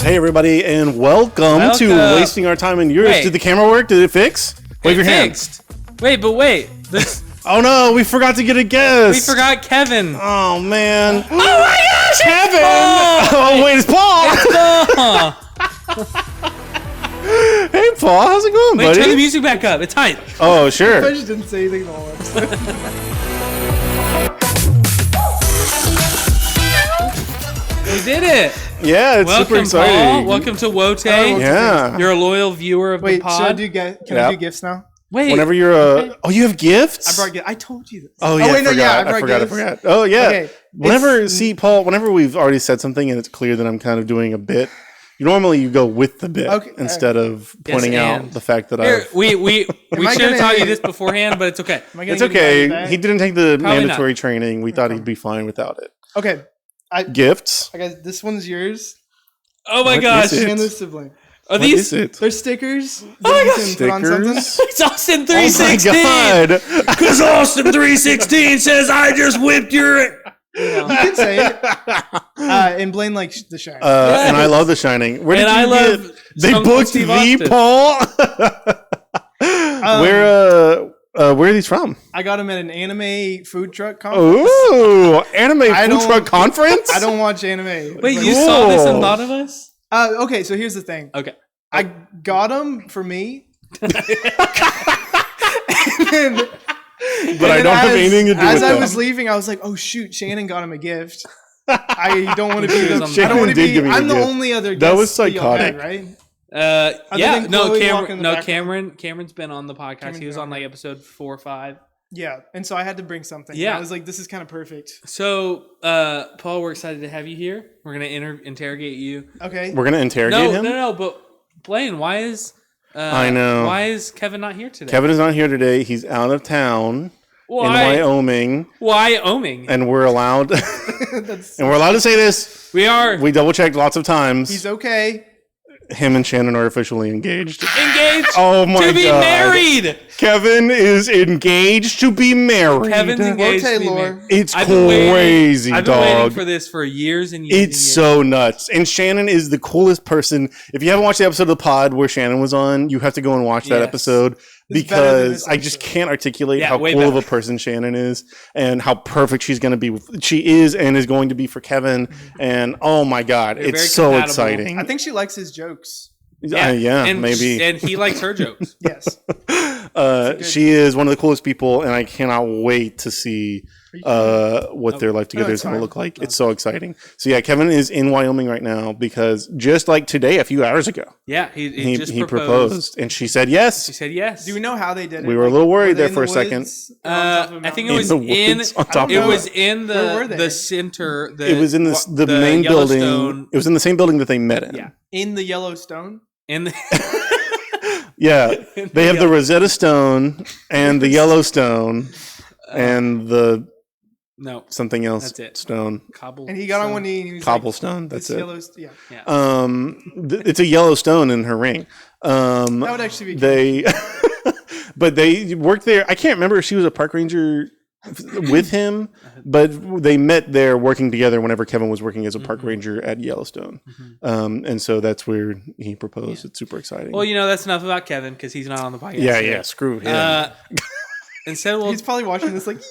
Hey everybody, and welcome to Wasting Our Time and Yours. Did the camera work? Did it fix? Wave your hand. Wait. This... Oh no, we forgot to get a guest. We forgot Kevin. Oh man. Oh my gosh, Kevin! Oh wait, it's Paul. Hey Paul, how's it going, buddy? Turn the music back up. It's hype. Oh sure. I just didn't say anything the whole episode. We did it. Yeah, it's super exciting. Paul. Welcome to WOTAY. Yeah. You're a loyal viewer of the pod. Can I do gifts now? Wait. Whenever you're Oh, you have gifts? I brought gifts. I told you this. Oh yeah, I forgot. Oh yeah. Okay. Paul, whenever we've already said something and it's clear that I'm kind of doing a bit, normally you go with the bit instead of pointing out the fact that we should have taught you this beforehand, but it's okay. It's okay. He didn't take the mandatory training. We thought he'd be fine without it. Okay. Gifts. I got this one's yours. Oh my gosh! And the sibling. Are these? They're stickers. Oh my gosh! Stickers. It's Austin 316. Oh my god! Because Austin 316 says I just whipped your. You can say it. And Blaine likes The Shining. And I love The Shining. Where did you get? They booked the Paul. Where are these from? I got them at an anime food truck conference. Ooh, anime food truck conference? I don't watch anime. Wait, you saw this and thought of us? Okay, so here's the thing. Okay. I got them for me. And then, but I don't have anything to do with As I them. was leaving, I was like, oh shoot, Shannon got him a gift. I don't want to be the Shannon I don't want to did be give me I'm a the gift. only other guest That was psychotic, right? Cameron's been on the podcast. He was on like episode 4 or 5. Yeah, and so I had to bring something. Yeah, I was like, this is kind of perfect. So, Paul, we're excited to have you here. We're gonna interrogate you. Okay, we're gonna interrogate him. No. But Blaine, why is I know why is Kevin not here today? Kevin is not here today. He's out of town in Wyoming. And we're allowed. We're allowed to say this. We are. We double checked lots of times. He's okay. Him and Shannon are officially engaged. Oh my god! To be married. Kevin is engaged to be married. Kevin's engaged to be married. It's crazy, I've been waiting for this for years and years. It's so nuts. And Shannon is the coolest person. If you haven't watched the episode of the pod where Shannon was on, you have to go and watch that episode. Because I just can't articulate how cool of a person Shannon is and how perfect she's going to be. She is and is going to be for Kevin. And oh my God, it's so exciting. I think she likes his jokes. Yeah, maybe. And he likes her jokes. Yes. She is one of the coolest people, and I cannot wait to see what their life together is going to look like. It's so exciting. So yeah, Kevin is in Wyoming right now because just like today, a few hours ago. Yeah, he proposed, and she said yes. She said yes. Do we know how they did it? We were a little worried there for a second. I think it was in the center. It was in the main building. It was in the same building that they met in. Yeah, in the Yellowstone. Yeah, they have the Rosetta Stone and the Yellowstone and the something else. That's it. Stone. And he got on one knee and he was Cobblestone. Like, that's it. Yeah. It's a yellow stone in her ring. That would actually be. But they worked there. I can't remember if she was a park ranger with him, but they met there working together whenever Kevin was working as a park ranger at Yellowstone. And so that's where he proposed. It's super exciting. Well, that's enough about Kevin because he's not on the podcast. Yeah, screw him. Instead, he's probably watching this like.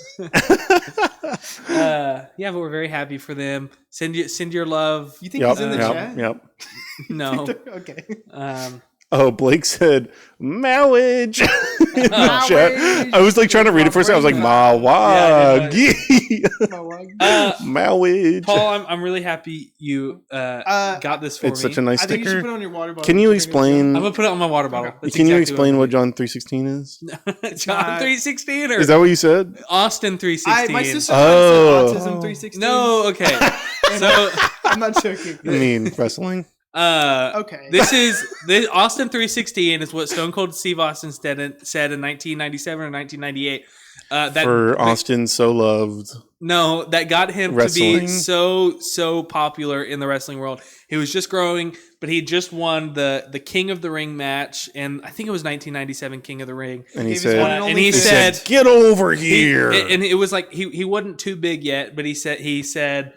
But we're very happy for them. Send your love. You think he's in the chat? Yep. No. Okay. Blake said marriage. I was like trying to read it for a second. I was like, marriage. Paul, I'm really happy you got this for me. It's such a nice sticker. I think you should put it on your water bottle. Can you explain? I'm gonna put it on my water bottle. Okay. Can you explain what John 3:16 is? John 3:16 or is that what you said? Austin 3:16. My sister said autism 3:16. No, okay. So I'm not joking. I mean wrestling. Okay. This Austin 3:16 is what Stone Cold Steve Austin said in 1997 or 1998. Austin so loved. No, that got him wrestling. To be so popular in the wrestling world. He was just growing, but he just won the King of the Ring match, and I think it was 1997 King of the Ring. And he said, "Get over here." And it was like he wasn't too big yet, but he said,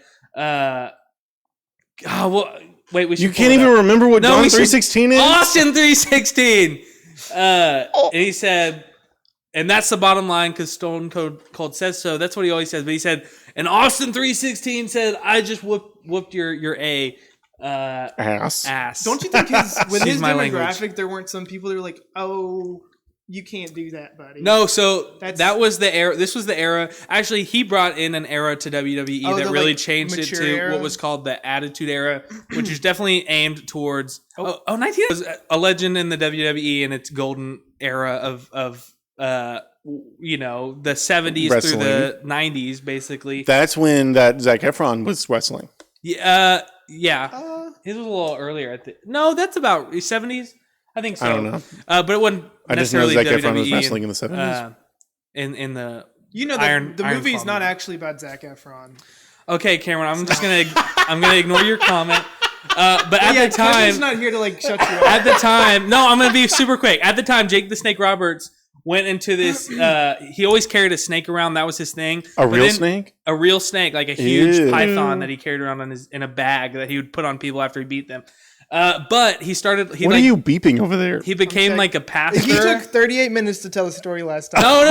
Wait, we should. You can't even remember what John 3:16 is? Austin 3:16. And he said, and that's the bottom line because Stone Cold says so. That's what he always says. But he said, and Austin 3:16 said, I just whooped your ass. Don't you think with his demographic, there weren't some people that were like, oh, you can't do that, buddy? No, so that was the era. This was the era. Actually, he brought in an era to WWE that really changed it to era? What was called the Attitude Era, which is definitely aimed towards. 19 was a legend in the WWE in its golden era of the 70s wrestling. Through the 90s, basically. That's when that Zac Efron was wrestling. Yeah. His was a little earlier. No, that's about 70s. I think so. I don't know. But it wasn't necessarily I just know Zac WWE Efron was wrestling in the 70s. In the the movie is not actually about Zac Efron. Okay, Cameron, I'm gonna ignore your comment. But at the time, Kevin's not here to shut you up. At the time, no, I'm gonna be super quick. At the time, Jake the Snake Roberts went into this. He always carried a snake around. That was his thing. A real snake, like a huge python that he carried around in a bag that he would put on people after he beat them. But he started. What are you beeping over there? He became like a pastor. He took 38 minutes to tell the story last time. No.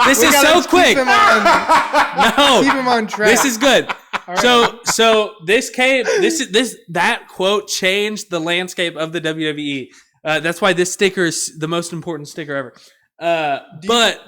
This is so quick. Keep him on track. This is good. Right. So that quote changed the landscape of the WWE. That's why this sticker is the most important sticker ever. But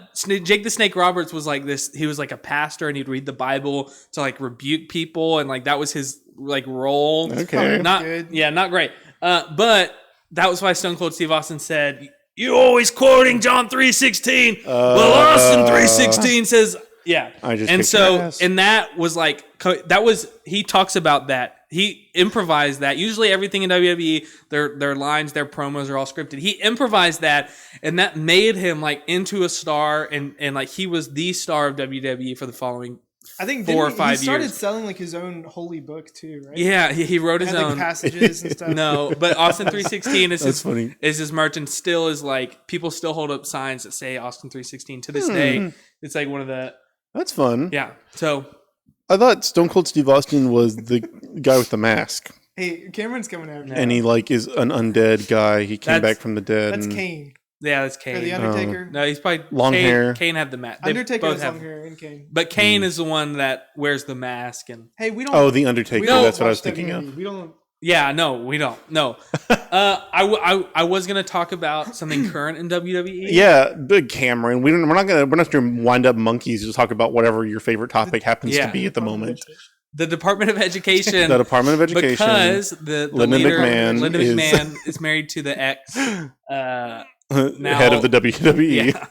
Jake the Snake Roberts was like this. He was like a pastor, and he'd read the Bible to rebuke people, and that was his role. Okay, not great. But that was why Stone Cold Steve Austin said, "You always quoting John 3:16." Well, Austin 3:16 says, "Yeah." And that was he talks about that. He improvised that. Usually everything in WWE, their lines, their promos are all scripted. He improvised that, and that made him into a star, and he was the star of WWE for the following 4 or 5 years. He started selling his own holy book too, right? Yeah, he wrote his own passages and stuff. No, but Austin 3:16 funny. Is his merch, and still is people still hold up signs that say Austin 3:16 to this day. It's one of the. That's fun. Yeah. So. I thought Stone Cold Steve Austin was the guy with the mask. Hey, Cameron's coming out. And he is an undead guy. He came back from the dead. That's Kane. Yeah, that's Kane. Or the Undertaker. No, he's probably long hair. Kane had the mask. Undertaker has long hair, and Kane. But Kane is the one that wears the mask. And hey, we don't. Oh, the Undertaker. That's what I was thinking of. We don't. Yeah, no, we don't. No. I was gonna talk about something current in WWE. Yeah, big Cameron. We're not gonna wind up monkeys. Just talk about whatever your favorite topic happens to be at the moment. The Department of Education. The Department of Education. Because the Linda leader, McMahon Linda McMahon is married to the ex head of the WWE. Yeah,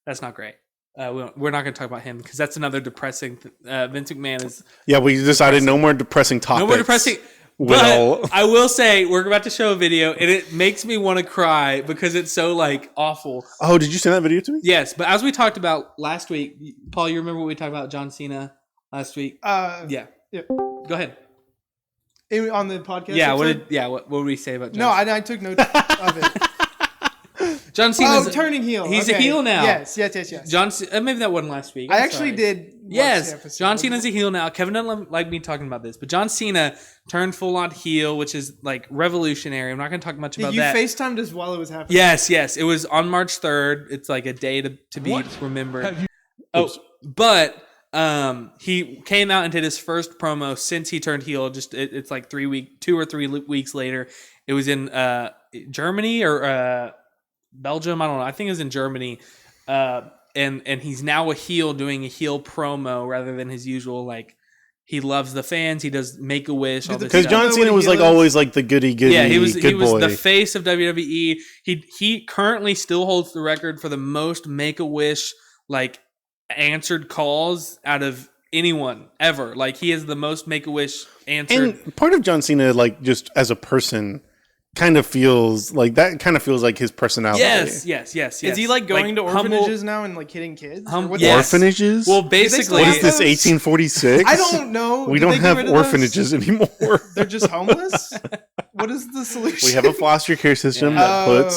that's not great. We're not going to talk about him because that's another depressing. Vince McMahon is. Yeah, we decided no more depressing topics. No more depressing. But I will say we're about to show a video, and it makes me want to cry because it's so awful. Oh, did you send that video to me? Yes, but as we talked about last week, Paul, you remember what we talked about John Cena last week? Yeah. Go ahead. On the podcast. Yeah. What did we say about John? No, I took notes of it. John Cena's turning heel. He's a heel now. Yes. John, maybe that wasn't last week. I actually did. Yes, John Cena's a heel now. Kevin doesn't like me talking about this, but John Cena turned full on heel, which is revolutionary. I'm not going to talk much about that. You FaceTimed us while it was happening. Yes. It was on March 3rd. It's a day to be remembered. But he came out and did his first promo since he turned heel. It's 2 or 3 weeks later. It was in Germany or Belgium. I don't know. I think it was in Germany. And he's now a heel doing a heel promo rather than his usual he loves the fans. He does Make-A-Wish. Because John Cena was always the goody. Yeah, he was boy. The face of WWE. He currently still holds the record for the most Make-A-Wish answered calls out of anyone ever. He has the most Make-A-Wish answered. And part of John Cena, just as a person, kind of feels like his personality. Yes. Is he going to orphanages now and hitting kids? Orphanages? Well, basically, what is this, 1846? I don't know. We don't have orphanages anymore. They're just homeless? What is the solution? We have a foster care system that puts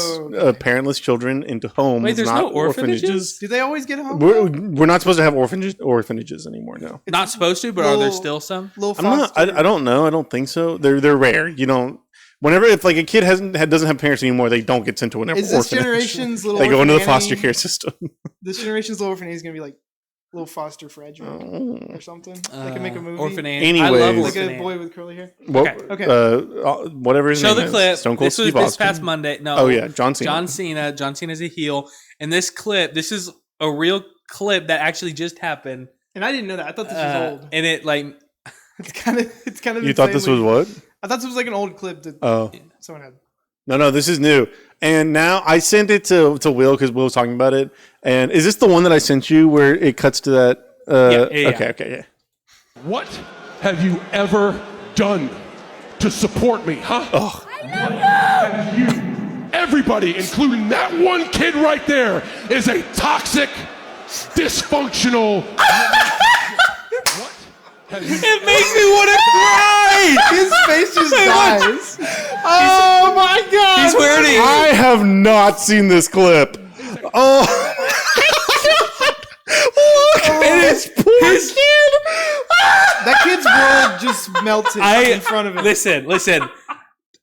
parentless children into homes. Wait, there's no orphanages? Do they always get home? We're not supposed to have orphanages anymore. No, not supposed to. But are there still some? I don't know. I don't think so. They're rare. You don't. Whenever if like a kid doesn't have parents anymore, they don't get sent to an orphanage. Is this generation's little? They go into the foster care system. This generation's little orphanage is gonna be like little foster Frederick or something. They can make a movie. Orphanage. Anyways, I love like a boy with curly hair. Okay. Whatever his name is. Show the clip. Stone Cold this was this past Monday. No. Oh yeah, John Cena. John Cena's a heel. And this clip, this is a real clip that actually just happened. And I didn't know that. I thought this was old. And it like it's kind of. You thought this was what? I thought this was like an old clip that someone had. No, this is new. And now I sent it to Will because Will was talking about it. And is this the one that I sent you where it cuts to that? Yeah. Okay. What have you ever done to support me, huh? Oh. And you, everybody, including that one kid right there, is a toxic, dysfunctional. What? It makes me want to cry. His face just dies. Oh my God! He's wearing it. I have not seen this clip. Oh. And his poor kid. That kid's world just melted in front of him. Listen.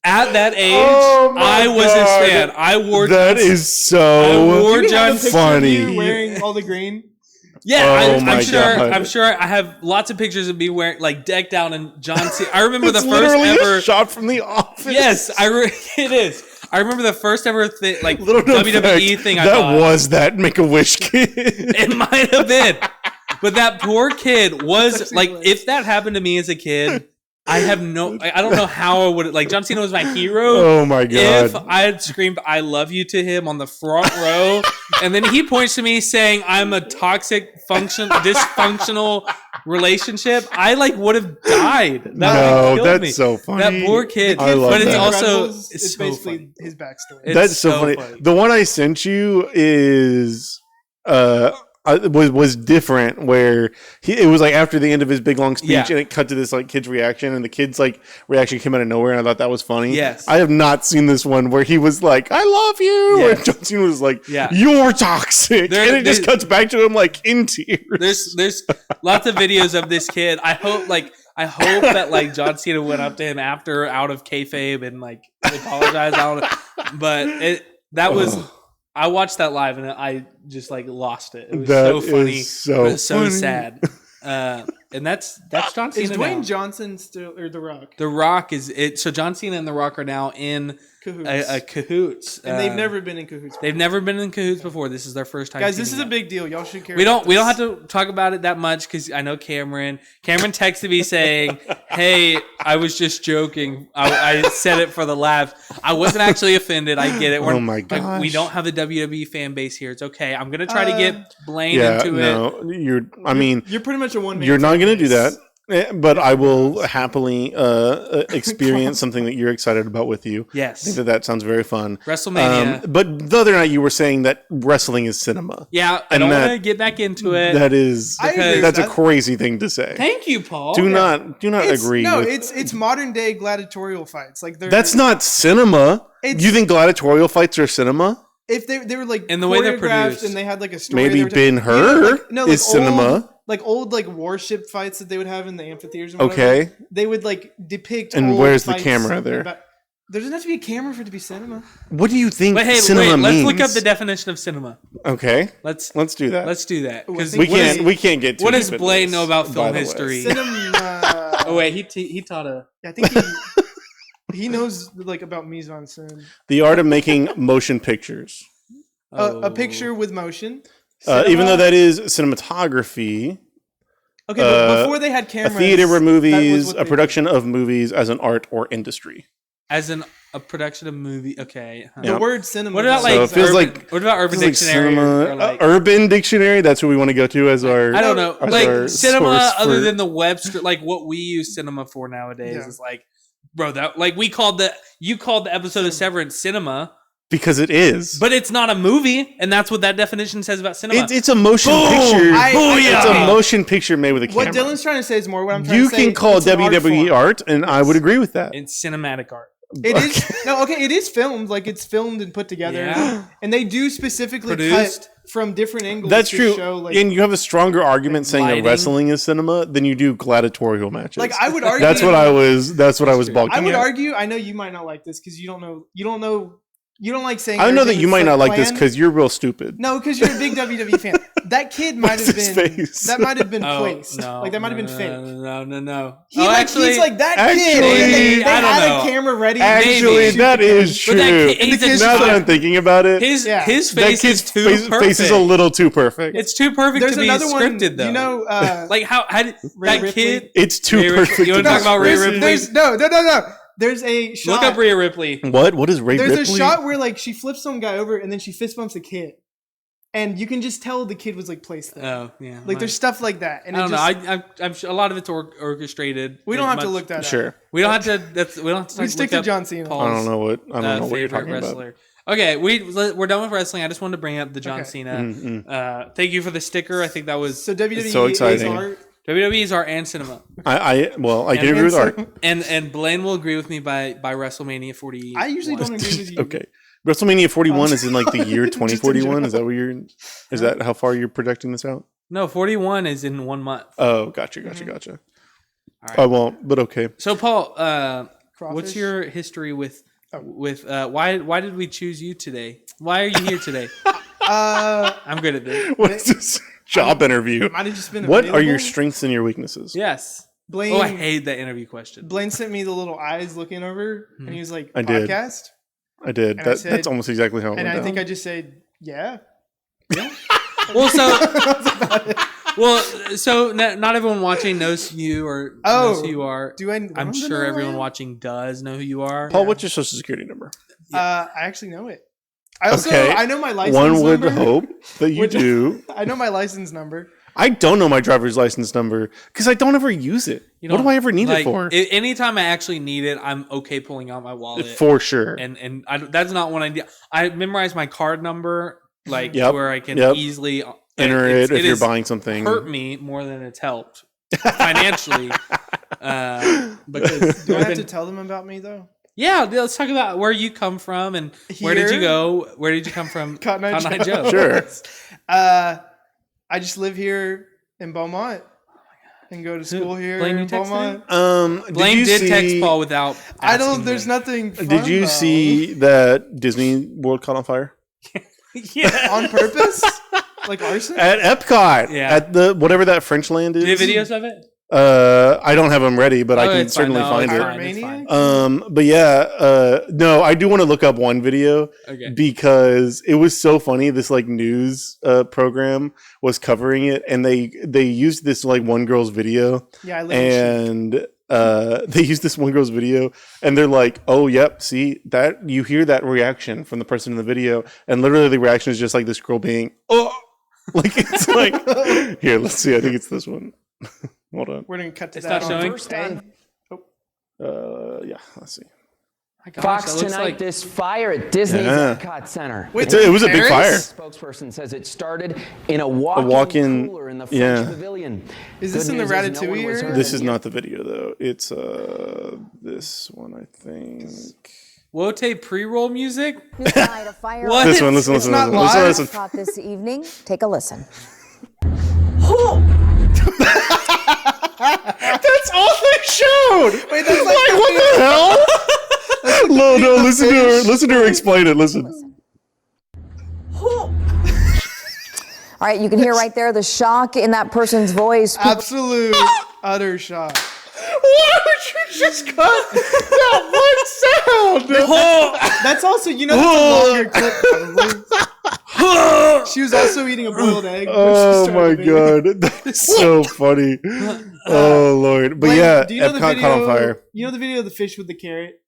At that age, I was his fan. I wore that John, is so John funny. Wearing all the green. Yeah, I'm sure I have lots of pictures of me wearing like decked out in John Cena. I remember the first ever shot from The Office. Yes, it is. I remember the first ever thing, like Little WWE thing. That was that Make-A-Wish kid. It might have been, but that poor kid was like, if that happened to me as a kid, I don't know how I would like. John Cena was my hero. Oh my God! If I had screamed "I love you" to him on the front row, and then he points to me saying I'm a toxic, dysfunctional relationship, I like would have died. That's so funny. That poor kid. But it's also it's so basically funny. His backstory. That's so funny. The one I sent you is was different, where it was like after the end of his big long speech, and it cut to this like kid's reaction, and the kid's like reaction came out of nowhere, and I thought that was funny. Yes, I have not seen this one where he was like, "I love you," and John Cena was like, "You're toxic," and it just cuts back to him like in tears. There's lots of videos of this kid. I hope that like John Cena went up to him after out of kayfabe and like apologized. But that was. I watched that live and I just like lost it. It was so funny, so sad. And that's John Cena. Is Dwayne now. Johnson still or The Rock? The Rock is it. So John Cena and The Rock are now in cahoots, and they've never been in cahoots. They've never been in cahoots before. This is their first time. Guys, this is a big deal. Y'all should care. We don't have to talk about it that much because I know Cameron texted me saying, "Hey, I was just joking. I said it for the laugh. I wasn't actually offended. I get it. Oh my gosh. Like, we don't have the WWE fan base here. It's okay. I'm gonna try to get Blaine into it. You're pretty much a one man. You're not gonna do that. But I will happily experience something that you're excited about with you. Yes. I think that sounds very fun. WrestleMania. But the other night you were saying that wrestling is cinema. Yeah, I don't want to get back into it. That's a crazy thing to say. Thank you, Paul. Do not agree. No, it's modern day gladiatorial fights. Like that's not cinema. You think gladiatorial fights are cinema? If they were like in the way they're produced and they had like a story. Maybe Ben-Hur is cinema. Like old warship fights that they would have in the amphitheaters. And okay. They would like depict. And where's the camera there? There doesn't have to be a camera for it to be cinema. What do you think cinema means? Let's look up the definition of cinema. Okay. Let's do that. Let's do that because we can't get. What does Blaine know about film history? Cinema. Oh wait, he taught a. Yeah, I think he knows about mise en scène. The art of making motion pictures. A picture with motion. Even though that is cinematography. Okay, but before they had cameras. A theater where movies, a production of movies as an art or industry. As a production of movie, okay. Huh. The word cinema. What about what about Urban Dictionary? Urban Dictionary, that's what we want to go to as our. I don't know. Like cinema, other than the Webster, like what we use cinema for nowadays is like, bro, that like you called the episode of Severance cinema. Because it is. But it's not a movie, and that's what that definition says about cinema. It's a motion picture. It's a motion picture made with a camera. What Dylan's trying to say is more what I'm trying to say. You can call WWE art, and I would agree with that. It's cinematic art. It is no okay. It is filmed, like it's filmed and put together, and they do specifically cut from different angles. That's to true, show, like, and you have a stronger argument saying that wrestling is cinema than you do gladiatorial matches. Like I would argue, that's what I was balking at. I would argue. I know you might not like this because you don't know. You don't like saying. I know that you might not like this because you're real stupid. No, because you're a big WWE fan. That kid might have been. That might have been placed. No, like that might have been fake. No. He's like that kid. They had a camera ready. Actually, that is true. Now that I'm thinking about it, his face is too perfect. Face is a little too perfect. It's too perfect to be scripted, though. You know, like how did that kid? It's too perfect. You want to talk about Rhea Ripley? No. There's a shot. Look up Rhea Ripley. What is Rhea Ripley? There's a shot where like she flips some guy over and then she fist bumps a kid, and you can just tell the kid was like placed there. Oh yeah. Like there's stuff like that. And I don't know. I'm sure a lot of it's orchestrated. We don't have to look that up. Sure. We don't have to. We don't have to. We stick to John Cena. I don't know what you're talking wrestler. About. Okay, we're done with wrestling. I just wanted to bring up the John Cena. Mm-hmm. Thank you for the sticker. I think that was so WWE. So exciting. WWE is art and cinema. I can agree with art. And Blaine will agree with me by WrestleMania 40. I usually don't agree with you. Okay. WrestleMania 41 is in like the year 2041. Is that what is that how far you're projecting this out? No, 41 is in 1 month. Oh, gotcha. All right. I won't, but okay. So Paul, what's your history with why did we choose you today? Why are you here today? I'm good at this. What's this job interview? Might have just been what are your strengths and your weaknesses? Yes. Blaine. Oh, I hate that interview question. Blaine sent me the little eyes looking over, and he was like, I podcast? I did. That's almost exactly how it went And I down. think I just said, yeah. Well, so not everyone watching knows who you or knows who you are. I'm sure everyone watching does know who you are. Paul, what's your social security number? I actually know it. I know my license number. One would hope that you do. I know my license number. I don't know my driver's license number because I don't ever use it. What do I ever need it for? Anytime I actually need it, I'm okay pulling out my wallet. For sure. And that's not what I do. I memorize my card number, where I can easily enter it if you're buying something. Hurt me more than it's helped financially. Because do I have to tell them about me though? Yeah, let's talk about where you come from and where did you go? Where did you come from? Cotton Eye Joe. Sure. I just live here in Beaumont and go to school here in Beaumont. Blaine did text Paul without. There's nothing. Fun, did you see that Disney World caught on fire? Yeah, on purpose, like arson at EPCOT. Yeah, at the whatever that French land is. Do you have videos of it? I don't have them ready, but I can certainly find it. But yeah, no, I do want to look up one video because it was so funny. This like news program was covering it, and they used this like one girl's video. Yeah, they used this one girl's video, and they're like, "Oh, yep, see that you hear that reaction from the person in the video, and literally the reaction is just like this girl being like it's like here. Let's see. I think it's this one." Hold on. We're going to cut to it's that. Not showing? First time. Yeah, let's see. Gosh, Fox tonight, this fire at Disney's EPCOT Center. Wait, it was a big fire. Spokesperson says it started in a walk-in cooler in the French pavilion. Is this in the Ratatouille area? This is not the video, though. It's this one, I think. WOTAY pre-roll music? New night of fire. What? This one, listen. EPCOT this evening. Take a listen. That's all they showed. Wait, that's like what the hell? No, listen to her explain it. Listen. All right, you can hear right there the shock in that person's voice. Absolute utter shock. Why would you just cut that one sound? That's also, that's a longer clip probably. She was also eating a boiled egg. Oh my god, that's so funny. Oh lord, but do you know the EPCOT video, caught on fire. You know the video of the fish with the carrot?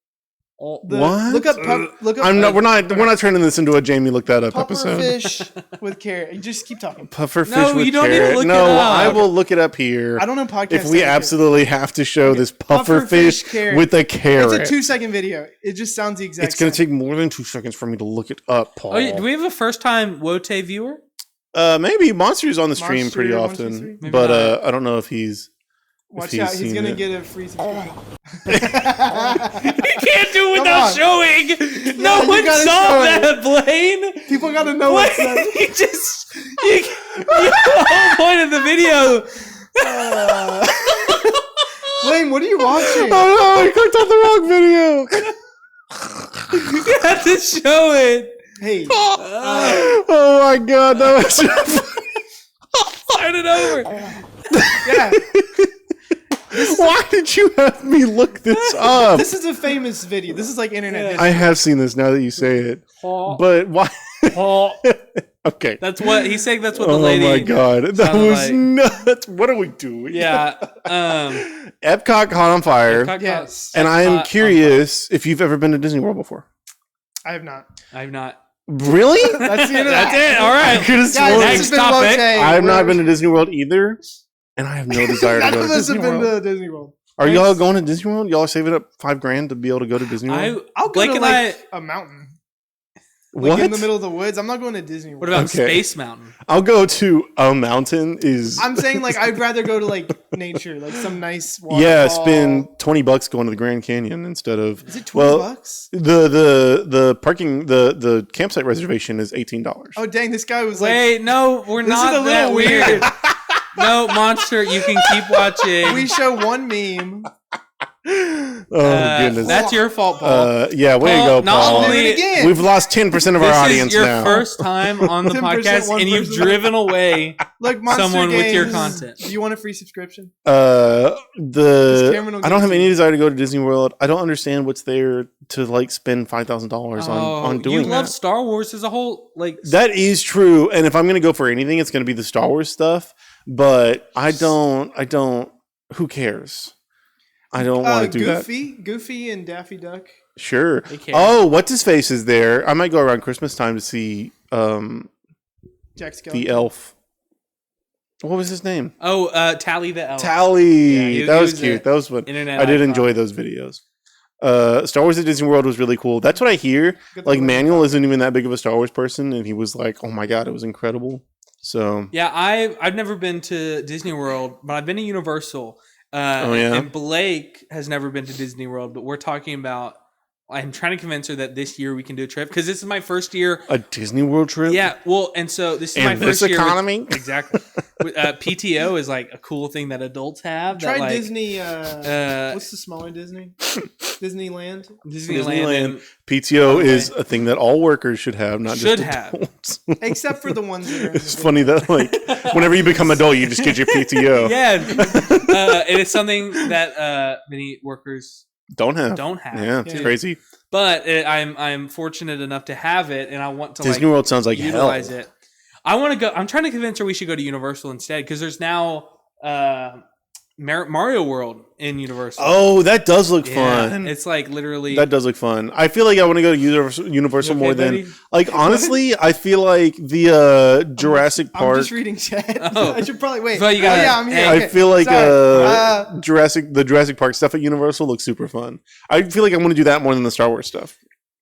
What? Look up. We're not turning this into a Jamie look that up episode. Fish with carrot. You just keep talking. Puffer fish with carrot. No, you don't need to look it up. I will look it up here. I don't know podcast. If we absolutely have to show this puffer fish with a carrot. It's a 2-second video. It just sounds the exact same. It's going to take more than 2 seconds for me to look it up, Paul. Oh, do we have a first-time WOTAY viewer? Maybe Monster's on the stream pretty often, but I don't know if he's. Watch out, he's going to get a free subscription. He can't do it without showing. No one saw that, Blaine. People gotta know what's that. The whole point of the video. Blaine, what are you watching? Oh no, I clicked on the wrong video. You have to show it. Hey. Oh my god, that was Start it over. Yeah. Why did you have me look this up? This is a famous video. This is like internet history. I have seen this now that you say it. But why? Okay. That's what he's saying. That's what the lady. Oh my god, that was nuts. What are we doing? Yeah. Epcot caught on fire. Yes. And I am curious if you've ever been to Disney World before. I have not. Really? That's the end of That's it. All right. Next topic. I have not been to Disney World either. And I have no desire to go to Disney World. Been to Disney World. Are y'all going to Disney World? Y'all are saving up $5,000 to be able to go to Disney World? I'll go to a mountain. What? In the middle of the woods. I'm not going to Disney World. What about Space Mountain? I'll go to a mountain. I'm saying I'd rather go to nature, some nice waterfall. Yeah, spend $20 going to the Grand Canyon instead of. Is it $20? The parking the campsite reservation is $18. Oh dang! This guy was Wait, no, we're not that weird. No, Monster, you can keep watching. We show one meme. Oh goodness, that's your fault, Paul. Yeah, way to go, Paul. We've lost 10% of our audience now. This is your first time on the podcast, and you've driven away someone with your content. Do you want a free subscription? I don't have any desire to go to Disney World. I don't understand what's there to spend $5,000 on doing. You love Star Wars as a whole, that is true. And if I'm going to go for anything, it's going to be the Star Wars stuff. But I don't. Who cares? I don't want to do that. Goofy and Daffy Duck. Sure. Oh, what's his face is there? I might go around Christmas time to see Jack Skellington. The elf. What was his name? Oh, Tally the elf. Tally. That was cute. That was fun. Internet I did enjoy those videos. Star Wars at Disney World was really cool. That's what I hear. Manuel isn't even that big of a Star Wars person, and he was like, "Oh my god, it was incredible." So yeah, I've never been to Disney World, but I've been to Universal. And Blake has never been to Disney World, but we're talking about. I'm trying to convince her that this year we can do a trip because this is my first year. A Disney World trip? Yeah. Well, and so this is my first year. Economy? Exactly. PTO is a cool thing that adults have. Try Disney. What's the smaller Disney? Disneyland. Disneyland. PTO is a thing that all workers should have, not just adults. Except for the ones that are. It's funny that whenever you become adult, you just get your PTO. Yeah. It is something that many workers don't have. Yeah, it's crazy. But I'm fortunate enough to have it, and I want to Disney World sounds like utilize hell. it. I want to go. I'm trying to convince her we should go to Universal instead because there's now Mario World in Universal. Oh, that does look fun. It's literally that does look fun. I feel like I want to go to Universal more than honestly. I feel like the Jurassic Park. I'm just reading chat. I should probably wait. So you got I'm here. I feel like the Jurassic Park stuff at Universal looks super fun. I feel like I want to do that more than the Star Wars stuff.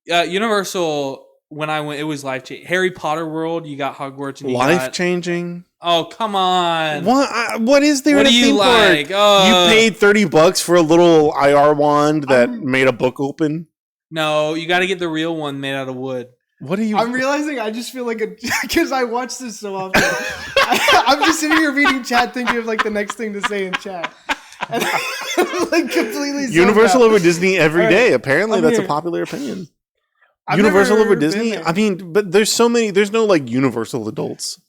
Universal. When I went, it was life-changing. Harry Potter World, you got Hogwarts. And life-changing? Oh, come on. What is there in a theme park? You paid $30 for a little IR wand that made a book open? No, you got to get the real one made out of wood. What are you... I'm realizing I just feel because I watch this so often. I'm just sitting here reading chat thinking of the next thing to say in chat. And I'm completely Universal over Disney every day. Apparently, that's a popular opinion. Universal over Disney? I mean, but there's no Universal adults.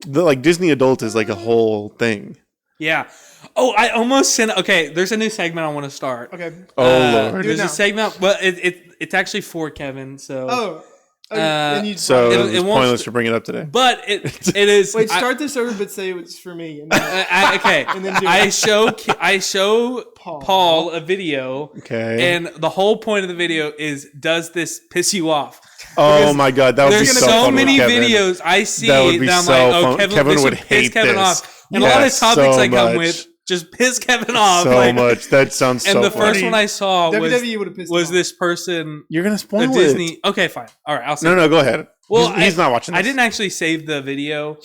The Disney adult is a whole thing. Yeah. Oh, I almost sent. Okay, there's a new segment I want to start. Okay. Oh Lord. There's a segment, but it's actually for Kevin. So. It's pointless to bring it up today. But it is. Wait, start this over, but say it's for me. Okay. And then I show Paul a video. Okay. And the whole point of the video is, does this piss you off? Oh my god, that would be so fun. There's so many videos I see that I'm like, Kevin would hate Kevin this. Off. And a lot of topics I come with just piss Kevin off. So much. That sounds so funny. And the first one I saw was off. This person. You're going to spoil Disney. it. Okay, fine. All right, I'll say No, go ahead. Well, he's not watching this. I didn't actually save the video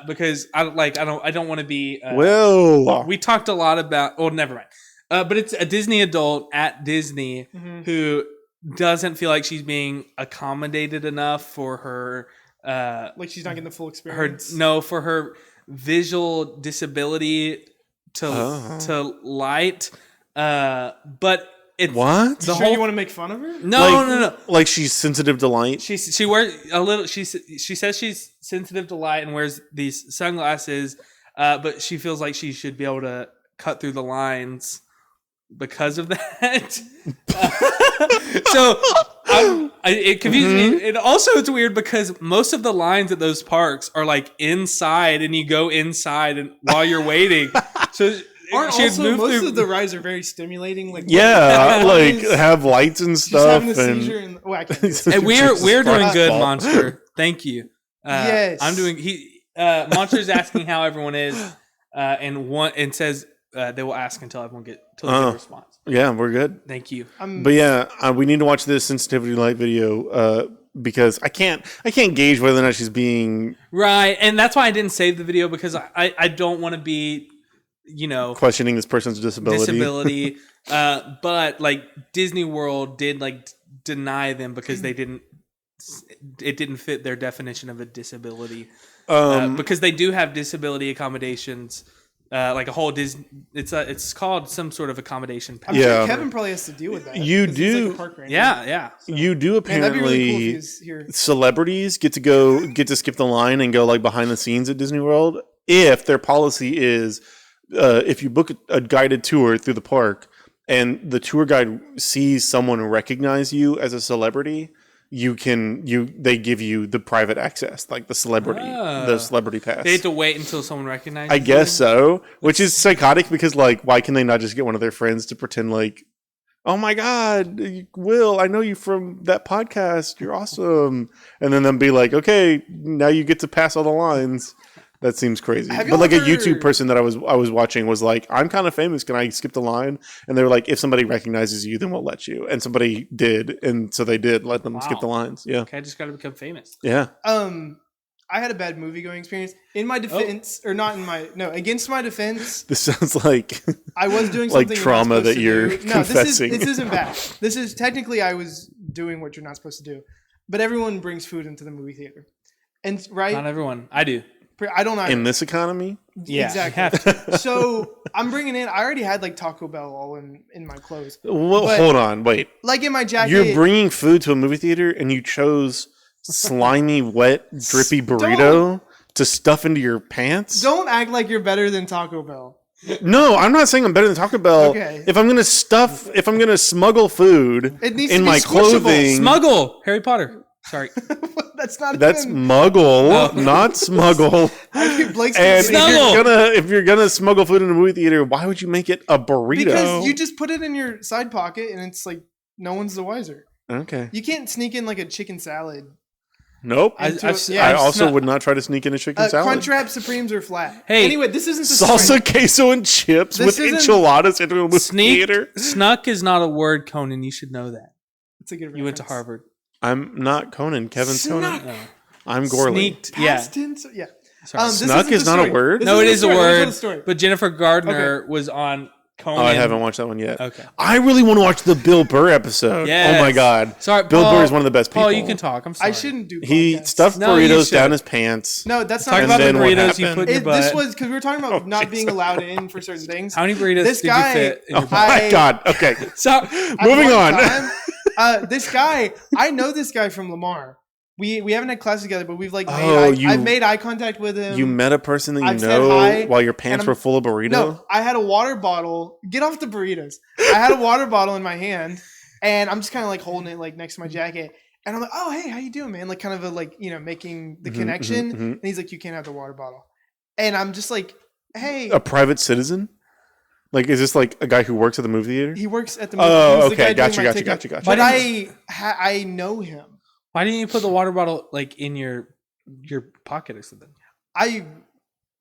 because I don't want to be. We talked a lot about. Oh, never mind. But it's a Disney adult at Disney who doesn't feel like she's being accommodated enough for her. Like she's not getting the full experience. For her visual disability to light. But it's what? You sure you want to make fun of her? No. Like she's sensitive to light. She wears a little. She says she's sensitive to light and wears these sunglasses. But she feels like she should be able to cut through the lines because of that. It confuses me. And also it's weird because most of the lines at those parks are like inside, and you go inside and while you're waiting. So most of the rides are very stimulating. Like have lights and stuff. She's having a seizure and and we're doing good, Monster. Thank you. Yes, I'm doing. Monster's asking how everyone is, and says they will ask until everyone get a response. Yeah, we're good. Thank you. But we need to watch this sensitivity light video because I can't gauge whether or not she's being right, and that's why I didn't save the video because I don't want to be questioning this person's disability. But like Disney World did like deny them because it didn't fit their definition of a disability. Because they do have disability accommodations, like a whole Disney. It's called some sort of accommodation package. I'm sure Kevin probably has to deal with that. You do, like a park ranger. Yeah. So. You do apparently. That'd be really cool if he was here. Celebrities get to skip the line and go like behind the scenes at Disney World if their policy is if you book a guided tour through the park and the tour guide sees someone recognize you as a celebrity. They give you the private access, like the celebrity pass. They have to wait until someone recognizes I guess so, which is psychotic because like, why can they not just get one of their friends to pretend like, oh my God, Will, I know you from that podcast. You're awesome. And then be like, okay, now you get to pass all the lines. That seems crazy. But like a YouTube person that I was watching was like, I'm kind of famous. Can I skip the line? And they were like, if somebody recognizes you, then we'll let you. And somebody did. And so they did let them skip the lines. Yeah. Okay, I just got to become famous. Yeah. I had a bad movie going experience. In my defense, against my defense. This sounds like I was doing something like trauma that you're confessing. This isn't bad. This is technically I was doing what you're not supposed to do. But everyone brings food into the movie theater. And right? Not everyone. I do. I don't know. In this economy? Yeah, exactly. So I'm bringing in, I already had like Taco Bell all in my clothes. Well, hold on, wait. Like in my jacket. You're bringing food to a movie theater and you chose slimy, wet, drippy burrito to stuff into your pants? Don't act like you're better than Taco Bell. No, I'm not saying I'm better than Taco Bell. Okay. If I'm gonna smuggle food in my clothing. Smuggle! Harry Potter. Sorry. That's muggle, not smuggle. If you're gonna smuggle food in a movie theater, why would you make it a burrito? Because you just put it in your side pocket and it's like no one's the wiser. Okay. You can't sneak in like a chicken salad. Nope. I also would not try to sneak in a chicken salad. Crunchwrap Supremes are flat. Hey, anyway, this isn't the salsa, queso, and chips with enchiladas into a movie theater. Snuck is not a word, Conan. You should know that. It's a good reference. You went to Harvard. I'm not Conan. Kevin's Snuck. Conan. I'm Gorley. Sneaked. Past tense. Yeah. Sorry. Snuck is not a word? No, it is a word. But Jennifer Gardner was on Conan. Oh, I haven't watched that one yet. Okay. I really want to watch the Bill Burr episode. Yes. Oh my God. Sorry, Bill Burr is one of the best people. Paul, you can talk. I'm sorry. I shouldn't do podcasts. He stuffed burritos down his pants. No, that's not talk about the burritos you put in your butt. This was because we were talking about not being allowed in for certain things. How many burritos did you fit in your butt? Oh my God. Okay. So moving on. This guy, I know this guy from Lamar. We haven't had classes together, but we've like I've made eye contact with him. You met a person that you know while your pants were full of burrito? No, I had a water bottle. Get off the burritos. I had a water bottle in my hand, and I'm just kind of like holding it like next to my jacket. And I'm like, oh, hey, how you doing, man? Like kind of making the connection. And he's like, you can't have the water bottle. And I'm just like, hey. A private citizen? Like, is this like a guy who works at the movie theater? He works at the movie theater. Oh, okay. Gotcha. But I know him. Why didn't you put the water bottle like in your pocket or something?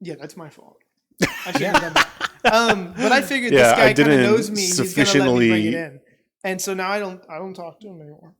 Yeah, that's my fault. I should have done that. But I figured this guy kind of knows me. He's gonna let me bring it in. And so now I don't talk to him anymore.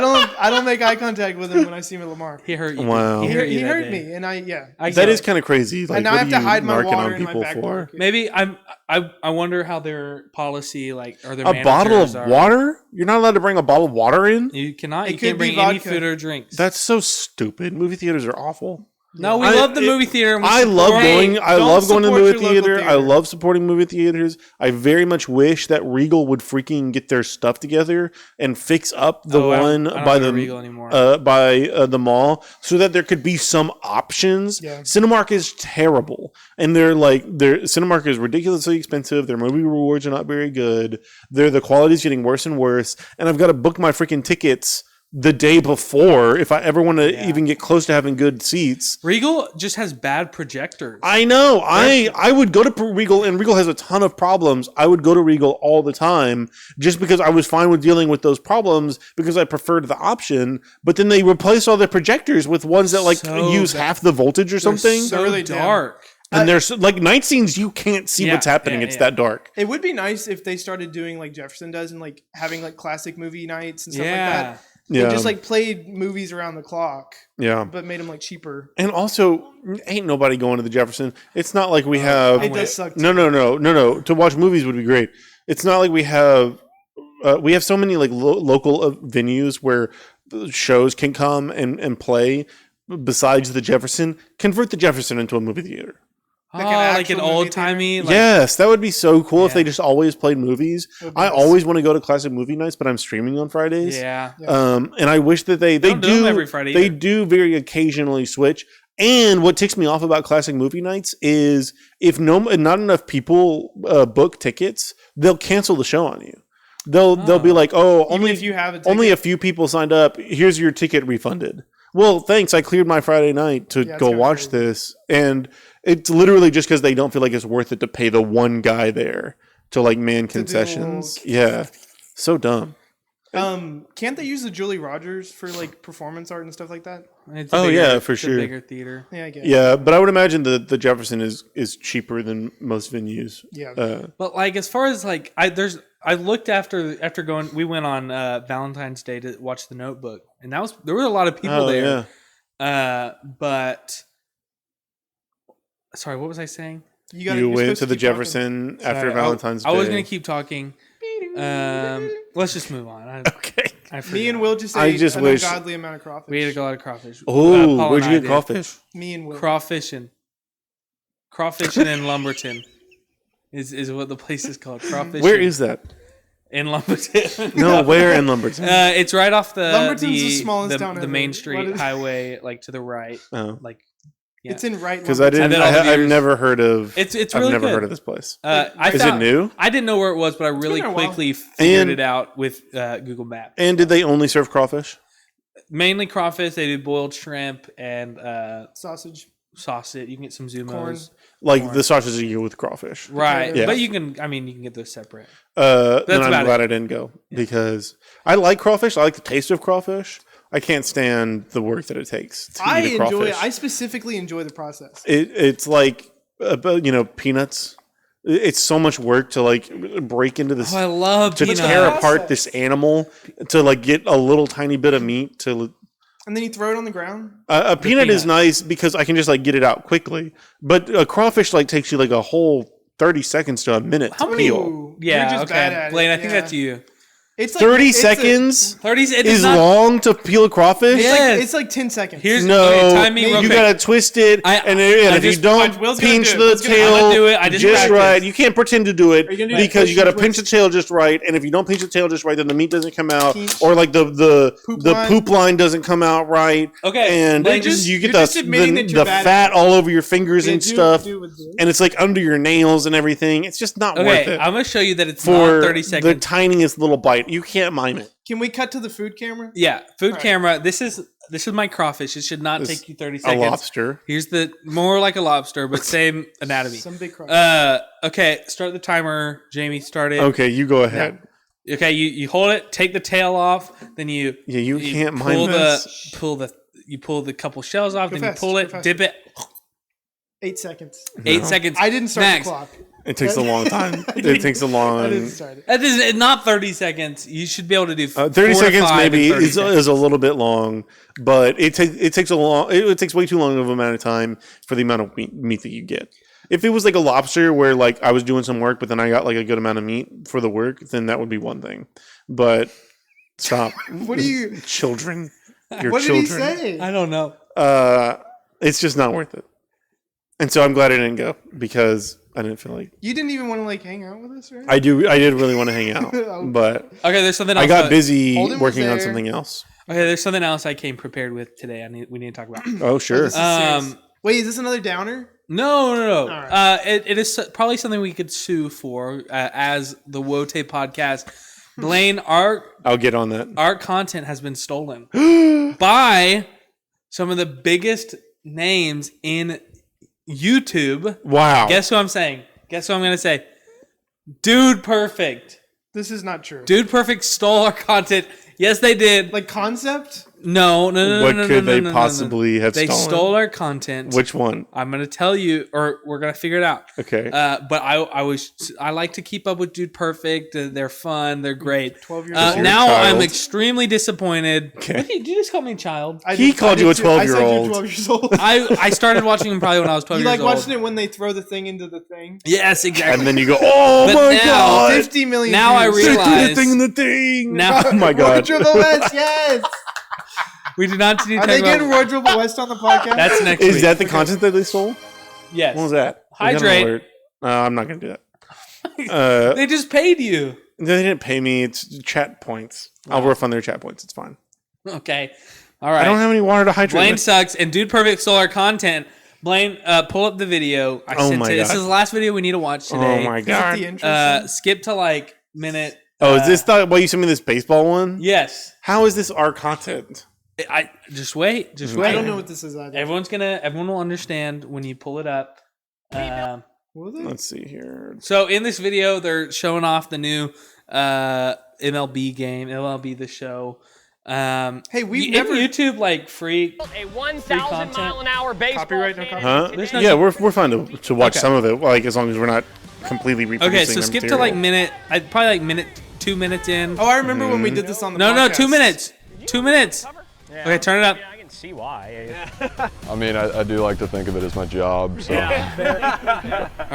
I don't make eye contact with him when I see him at Lamar. He hurt you. Wow. He hurt me, and that is kind of crazy. Like, and now I have to hide my water in my back pocket. Maybe I wonder how their policy, like, or their a bottle of water. You're not allowed to bring a bottle of water in. You cannot. You can't bring any food or drinks. That's so stupid. Movie theaters are awful. No, we love the movie theater. I love going to the movie theater. I love supporting movie theaters. I very much wish that Regal would freaking get their stuff together and fix up the one by the Regal anymore. By the mall, so that there could be some options. Yeah. Cinemark is terrible, and Cinemark is ridiculously expensive. Their movie rewards are not very good. The quality is getting worse and worse, and I've got to book my freaking tickets the day before if I ever want to even get close to having good seats. Regal just has bad projectors. I know. I would go to Regal, and Regal has a ton of problems. I would go to Regal all the time just because I was fine with dealing with those problems because I preferred the option. But then they replace all their projectors with ones that use half the voltage or something. So really dark. And there's like night scenes you can't see what's happening. It's that dark. It would be nice if they started doing like Jefferson does and like having like classic movie nights and stuff like that. Yeah. They just like played movies around the clock. Yeah. But made them like cheaper. And also, ain't nobody going to the Jefferson. It's not like we have. It does suck. No. To watch movies would be great. It's not like we have. We have so many like local venues where shows can come and play. Besides the Jefferson, convert the Jefferson into a movie theater. Like an old timey. Yes, that would be so cool if they just always played movies. I always want to go to classic movie nights, but I'm streaming on Fridays. Yeah. And I wish that they do every Friday. They do very occasionally switch. And what ticks me off about classic movie nights is if not enough people book tickets, they'll cancel the show on you. They'll be like, only if you have only a few people signed up. Here's your ticket refunded. Well, thanks. I cleared my Friday night to go watch this, and it's literally just because they don't feel like it's worth it to pay the one guy there to like man concessions. Yeah, so dumb. Can't they use the Julie Rogers for like performance art and stuff like that? For sure. Bigger theater. Yeah, I guess. Yeah, but I would imagine the Jefferson is cheaper than most venues. Yeah. But like as far as like I looked after going. We went on Valentine's Day to watch The Notebook, and there were a lot of people there. Yeah. But sorry, what was I saying? You went to the Jefferson after Valentine's Day. I was going to keep talking. Let's just move on. Okay. Me and Will just ate an ungodly amount of crawfish. We ate a lot of crawfish. Oh, where'd you get crawfish? Me and Will. Crawfishing in Lumberton is what the place is called. Crawfishing. Where is that? In Lumberton. No, where in Lumberton? It's right off Lumberton's the smallest town the Main Street highway, like to the right. Oh. Like. Yeah. It's in right because I've never heard of. It's really I've never good. heard of this place. Is it new? I didn't know where it was, but I really quickly figured it out with Google Maps. And did they only serve crawfish? Mainly crawfish. They do boiled shrimp and sausage. You can get some Zumos. Corn. Like the sausages you get with crawfish, right? Yeah. But you can get those separate. Then I'm glad I didn't go because I like crawfish. I like the taste of crawfish. I can't stand the work that it takes to eat a crawfish. I specifically enjoy the process. It's like peanuts. It's so much work to like break into this. Oh, I love to tear apart this animal to like get a little tiny bit of meat to. And then you throw it on the ground. A peanut is nice because I can just like get it out quickly. But a crawfish like takes you like a whole 30 seconds to a minute to peel. Yeah, okay. Blaine, I think that's you. It's like 30 seconds 30 is long to peel a crawfish? Yes. It's like 10 seconds. You gotta twist it, and if you don't pinch the tail just right, you can't pretend to do it because you gotta pinch the tail just right, and if you don't pinch the tail just right, then the meat doesn't come out, or like the poop line doesn't come out right. Okay, and you get the fat all over your fingers and stuff, and it's like under your nails and everything. It's just not worth it. I'm gonna show you that it's not 30 seconds. The tiniest little bite. You can't mime it. Can we cut to the food camera? Yeah, camera. This is my crawfish. It should not take you 30 seconds. A lobster. Here's more like a lobster, but same anatomy. Some big crawfish. Okay, start the timer. Jamie, start it. Okay, you go ahead. Yeah. Okay, you hold it, take the tail off, then you can't mime this. You pull the couple shells off, then you pull it, dip it. 8 seconds. 8 seconds. I didn't start the clock. It takes a long time. It takes a long. That is not 30 seconds. You should be able to do 30 seconds. Maybe is a little bit long, but it takes a long. It takes way too long of an amount of time for the amount of meat that you get. If it was like a lobster, where like I was doing some work, but then I got like a good amount of meat for the work, then that would be one thing. But stop. What are you, children? What did he say? I don't know. It's just not worth it. And so I'm glad I didn't go because I didn't feel like you didn't even want to like hang out with us, right? I did really want to hang out, but okay. There's something else. I got busy working on something else. Okay, there's something else I came prepared with today. We need to talk about. Oh sure. Wait, is this another downer? No. Right. It is probably something we could sue for as the WOTAY podcast. Blaine, I'll get on that. Our content has been stolen by some of the biggest names in YouTube. Wow. Guess who I'm saying? Guess who I'm going to say? Dude Perfect. This is not true. Dude Perfect stole our content. Yes, they did. Like concept? No. What could they possibly have stolen? They stole our content. Which one? I'm going to tell you, or we're going to figure it out. Okay. But I like to keep up with Dude Perfect. They're fun. They're great. 12 years old. Now I'm extremely disappointed. Okay. Did you just call me a child? He called you a 12-year-old. I said you're 12 years old. I started watching him probably when I was 12 years old. You like watching it when they throw the thing into the thing? Yes, exactly. And then you go, oh but my now, God. 50 million Now I views. realize. The thing in the thing. Now, oh my God. Wardrobe West, yes. We did not need to Are they getting Wardrobe West on the podcast? That's next week. Is that the content that they stole? Yes. What was that? Hydrate. I'm not going to do that. They just paid you. They didn't pay me. It's chat points. I'll refund their chat points. It's fine. Okay. All right. I don't have any water to hydrate. Blaine sucks, and Dude Perfect stole our content. Blaine, pull up the video. I sent it. This is the last video we need to watch today. Oh my God. Skip to like minute. Oh, is this why you sent me this baseball one? Yes. How is this our content? I just wait. I don't know what this is either. Everyone will understand when you pull it up. Let's see here. So in this video, they're showing off the new MLB game, MLB The Show. Hey, we've never YouTube like free a 1,000 mile an hour baseball. Copyright, no copyright. Huh? Yeah, we're fine to watch some of it, like as long as we're not completely reproducing. Okay, so skip to like minute. Probably like 2 minutes in. Oh, I remember when we did this on the podcast. No, 2 minutes. 2 minutes. Yeah, okay, turn it up. I can see why. I mean, I do like to think of it as my job. So. All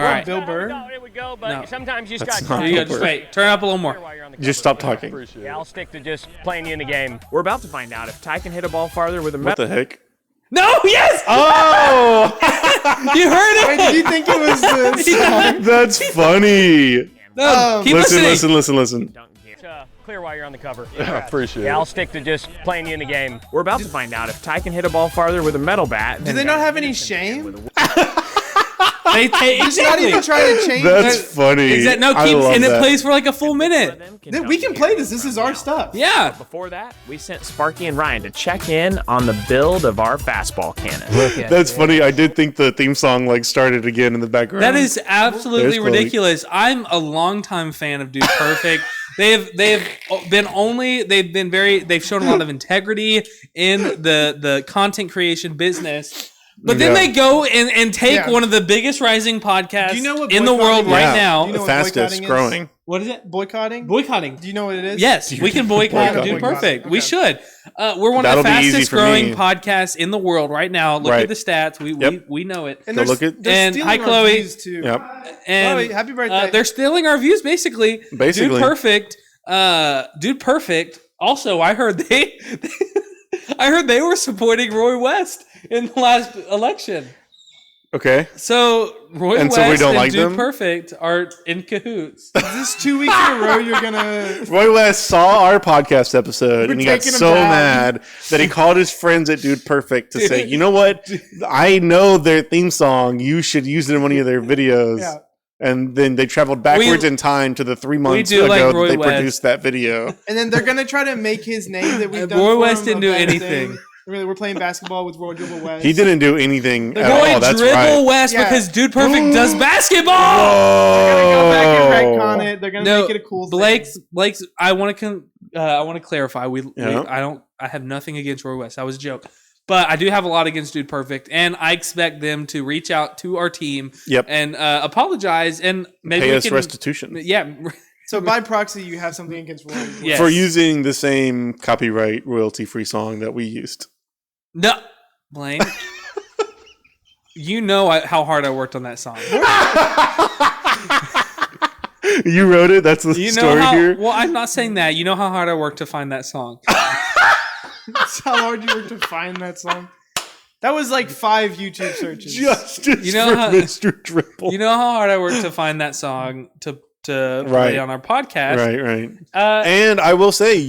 right. Bill Burr. No, it would go, but sometimes you just got. There you go. Just wait. Turn it up a little more. Just stop talking. Yeah, I'll stick to just playing you in the game. We're about to find out if Ty can hit a ball farther with a What the heck? No! Yes! Oh! You heard it! Wait, did you think it was the song? That's funny. No, keep listen. Clear while you're on the cover. I appreciate it. Yeah, I'll stick to just playing you in the game. We're about to find out if Ty can hit a ball farther with a metal bat. Do they not have any shame? They take Just not even trying to change. That's funny. It plays for like a full minute. We can play this. This is our stuff. Yeah. Before that, we sent Sparky and Ryan to check in on the build of our fastball cannon. That's funny. I did think the theme song like started again in the background. That is absolutely ridiculous. I'm a longtime fan of Dude Perfect. They've shown a lot of integrity in the content creation business. But then they go and take one of the biggest rising podcasts in the world right now. Do you know the fastest growing. What is it? Boycotting? Boycotting. Do you know what it is? Yes, we can boycott Dude Perfect. Okay. We should. We're one of the fastest growing podcasts in the world right now. Look at the stats. We know it. And hi, Chloe. Too. Yep. And Chloe, happy birthday. They're stealing our views, basically. Dude Perfect. Dude Perfect. Also, I heard they were supporting Roy West in the last election. Okay. So Roy West we don't like Dude them? Perfect are in cahoots. Is this 2 weeks in a row you're gonna... Roy West saw our podcast episode and he got so mad that he called his friends at Dude Perfect to say, you know what? I know their theme song. You should use it in one of their videos. Yeah. And then they traveled backwards in time to the 3 months ago that they produced that video. And then they're going to try to make his name that we've done. Roy West didn't do anything. We're playing basketball with Roy Dribble West. He didn't do anything at all. That's Roy right. Dribble West because Dude Perfect does basketball. They're going to go back and retcon it. They're going to make it a cool thing. Blake's. I want to clarify. I have nothing against Roy West. That was a joke. But I do have a lot against Dude Perfect, and I expect them to reach out to our team and apologize and maybe pay us restitution. Yeah. So by proxy, you have something against royalties. Yes. For using the same copyright royalty-free song that we used. No, Blaine. You know how hard I worked on that song. You wrote it? That's the story here? Well, I'm not saying that. You know how hard I worked to find that song. That's how hard you worked to find that song. That was like 5 YouTube searches. Justice for Mr. Dribble. You know how hard I worked to find that song to play on our podcast. Right. And I will say,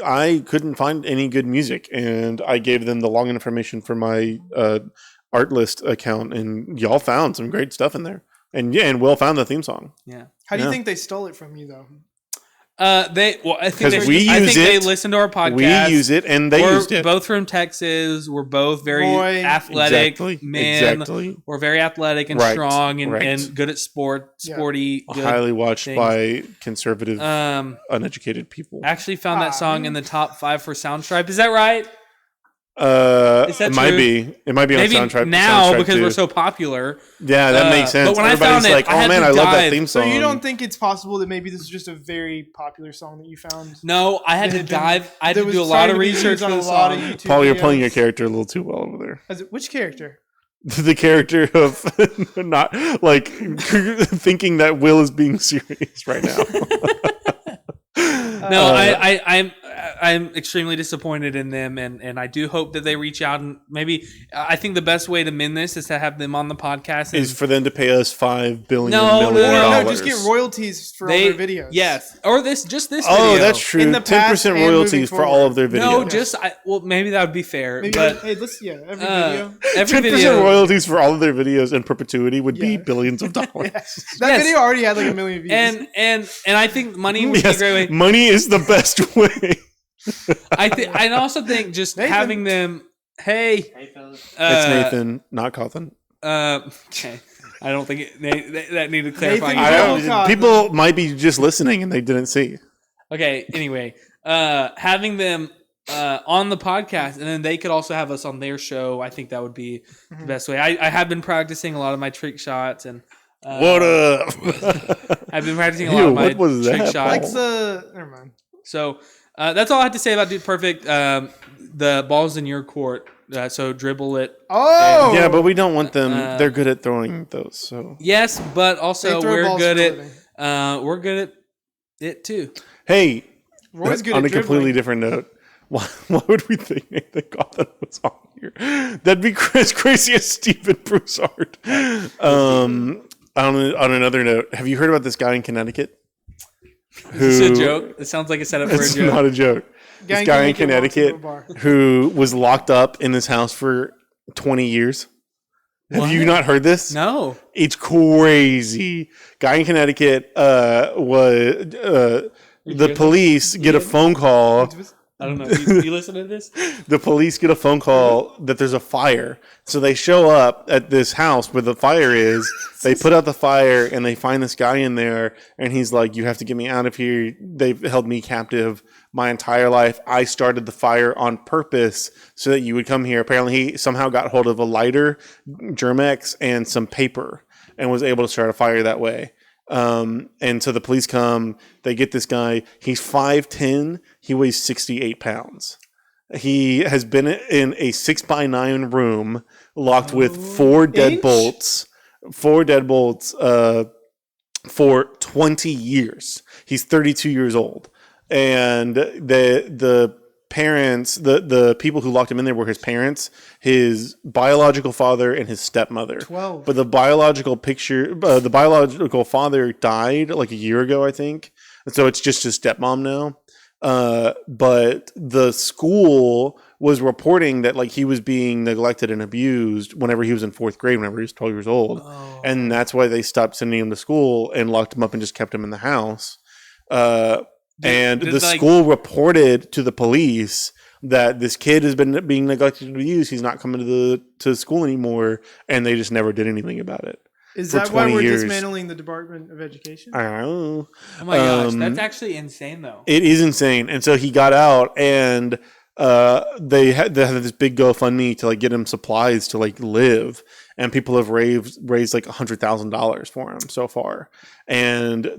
I couldn't find any good music, and I gave them the login information for my Artlist account, and y'all found some great stuff in there. And Will found the theme song. Yeah. How do you think they stole it from you, though? I think they listened to our podcast. We use it, and they used it. We're both from Texas. We're both very athletic men. Exactly. We're very athletic and strong and good at sporty. Good highly watched by conservative, uneducated people. Actually found that song in the top 5 for Soundstripe. Is that right? It might be. It might be maybe on Soundstripe now because we're so popular. Yeah, that makes sense. But when everybody's like, "Oh man, I love that theme song." So you don't think it's possible that maybe this is just a very popular song that you found? No, I had to dive. I had to do a lot of research on a lot of YouTube. Paul, you're playing your character a little too well over there. Which character? The character of not like thinking that Will is being serious right now. No, I'm extremely disappointed in them, and I do hope that they reach out and maybe I think the best way to mend this is to have them on the podcast. Is for them to pay us $5 billion. No, just get royalties for all their videos. Yes, or this video. Oh, that's true. 10% royalties for all of their videos. No, maybe that would be fair. Maybe but every video. 10% royalties for all of their videos in perpetuity would be billions of dollars. That video already had like 1 million views. And I think money would be a great way. Money is the best way. I also think just having them. Hey, it's Nathan, not Cawthon. Okay, I don't think that needed clarifying. People might be just listening and they didn't see. Okay. Anyway, having them on the podcast, and then they could also have us on their show. I think that would be the best way. I have been practicing a lot of my trick shots and. What up? I've been practicing a lot of my trick shots. Never mind. So that's all I have to say about Dude Perfect. The ball's in your court, so dribble it. Oh, yeah, but we don't want them. They're good at throwing those. So yes, but also we're good at it too. Hey, Roy's good on at a completely different note. Why would we think Nathan Cawthon was on here? That'd be as crazy as Stephen Broussard. On another note, have you heard about this guy in Connecticut? Is this a joke? It sounds like a setup for a joke. It's not a joke. This guy in Connecticut who was locked up in his house for 20 years. Have you not heard this? No. It's crazy. Guy in Connecticut was the police get a phone call. I don't know. You listen to this? The police get a phone call that there's a fire. So they show up at this house where the fire is. They put out the fire and they find this guy in there. And he's like, you have to get me out of here. They've held me captive my entire life. I started the fire on purpose so that you would come here. Apparently he somehow got hold of a lighter, Germex, and some paper and was able to start a fire that way. And so the police come, they get this guy. He's 5'10". He weighs 68 pounds. He has been in a 6x9 room locked with 4 deadbolts for 20 years. He's 32 years old. And the parents, the people who locked him in there were his parents, his biological father, and his stepmother. 12. But the biological father died like a year ago, I think. And so it's just his stepmom now. But the school was reporting that like he was being neglected and abused whenever he was in 4th grade, whenever he was 12 years old. Oh. And that's why they stopped sending him to school and locked him up and just kept him in the house. And the school reported to the police that this kid has been being neglected and abused. He's not coming to school anymore, and they just never did anything about it. Is that why we're dismantling the Department of Education? I don't know. Oh my gosh, that's actually insane, though. It is insane. And so he got out, and they had this big GoFundMe to like get him supplies to like live, and people have raised like $100,000 for him so far. And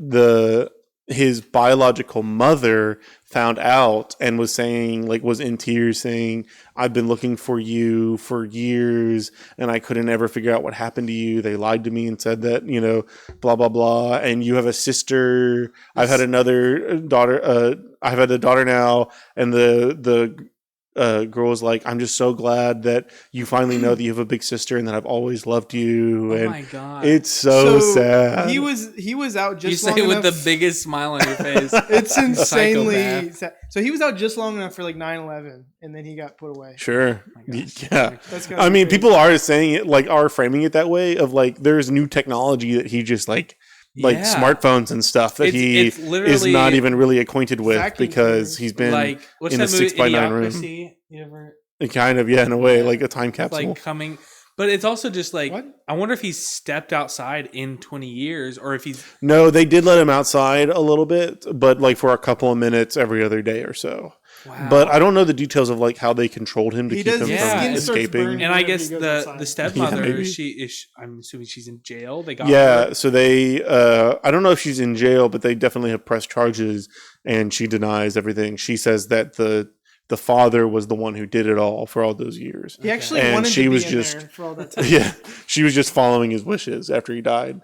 his biological mother found out and was saying, like, was in tears saying, I've been looking for you for years and I couldn't ever figure out what happened to you. They lied to me and said that, you know, blah, blah, blah. And you have a sister. I've had another daughter. I've had a daughter now. And the girl was like, I'm just so glad that you finally know that you have a big sister and that I've always loved you. Oh and my God. It's so sad. He was out just you long say it enough. with the biggest smile on your face. It's insanely sad. So he was out just long enough for like 9/11 and then he got put away. Sure. Yeah. That's I mean, people are saying it, like, are framing it that way of like, there's new technology that he just like smartphones and stuff that he is not even really acquainted with because he's been like, what's in that a movie, 6x9 room. You ever? Kind of, in a way, like a time capsule. Like coming, but it's also just like, I wonder if he's stepped outside in 20 years or if he's. No, they did let him outside a little bit, but like for a couple of minutes every other day or so. Wow. But I don't know the details of like how they controlled him to keep him from escaping. And I guess the stepmother, I'm assuming she's in jail. They got her. So they I don't know if she's in jail, but they definitely have pressed charges, and she denies everything. She says that the father was the one who did it all for all those years. He actually wanted to be in there for all that time. Yeah, she was just following his wishes after he died.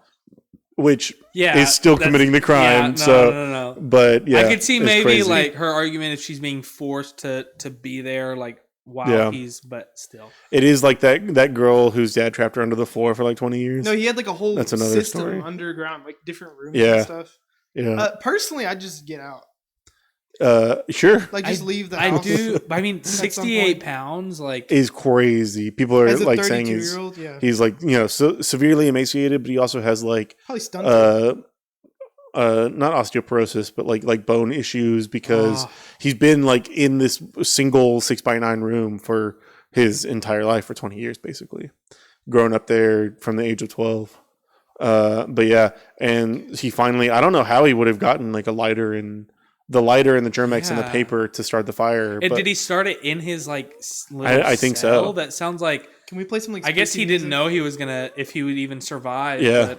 Which is still committing the crime. No. But yeah, I could see maybe crazy. Like her argument if she's being forced to be there, like but still, it is like that girl whose dad trapped her under the floor for like 20 years. No, he had like a whole That's another system story. Underground, like different rooms and stuff. Yeah. Personally, I just get out. Sure. Like just leave the house. I do. I mean, 68 pounds, like, is crazy. People are like saying he's like, you know, so severely emaciated, but he also has like probably stunted. Not osteoporosis, but like bone issues because he's been like in this single 6x9 room for his entire life for 20 years, basically, grown up there from the age of 12. But yeah, and he finally, I don't know how he would have gotten like a lighter and the Germex and the paper to start the fire. And did he start it in his like little I think cell? so. That sounds like. Can we play some like? I guess he didn't know he was gonna if he would even survive. Yeah.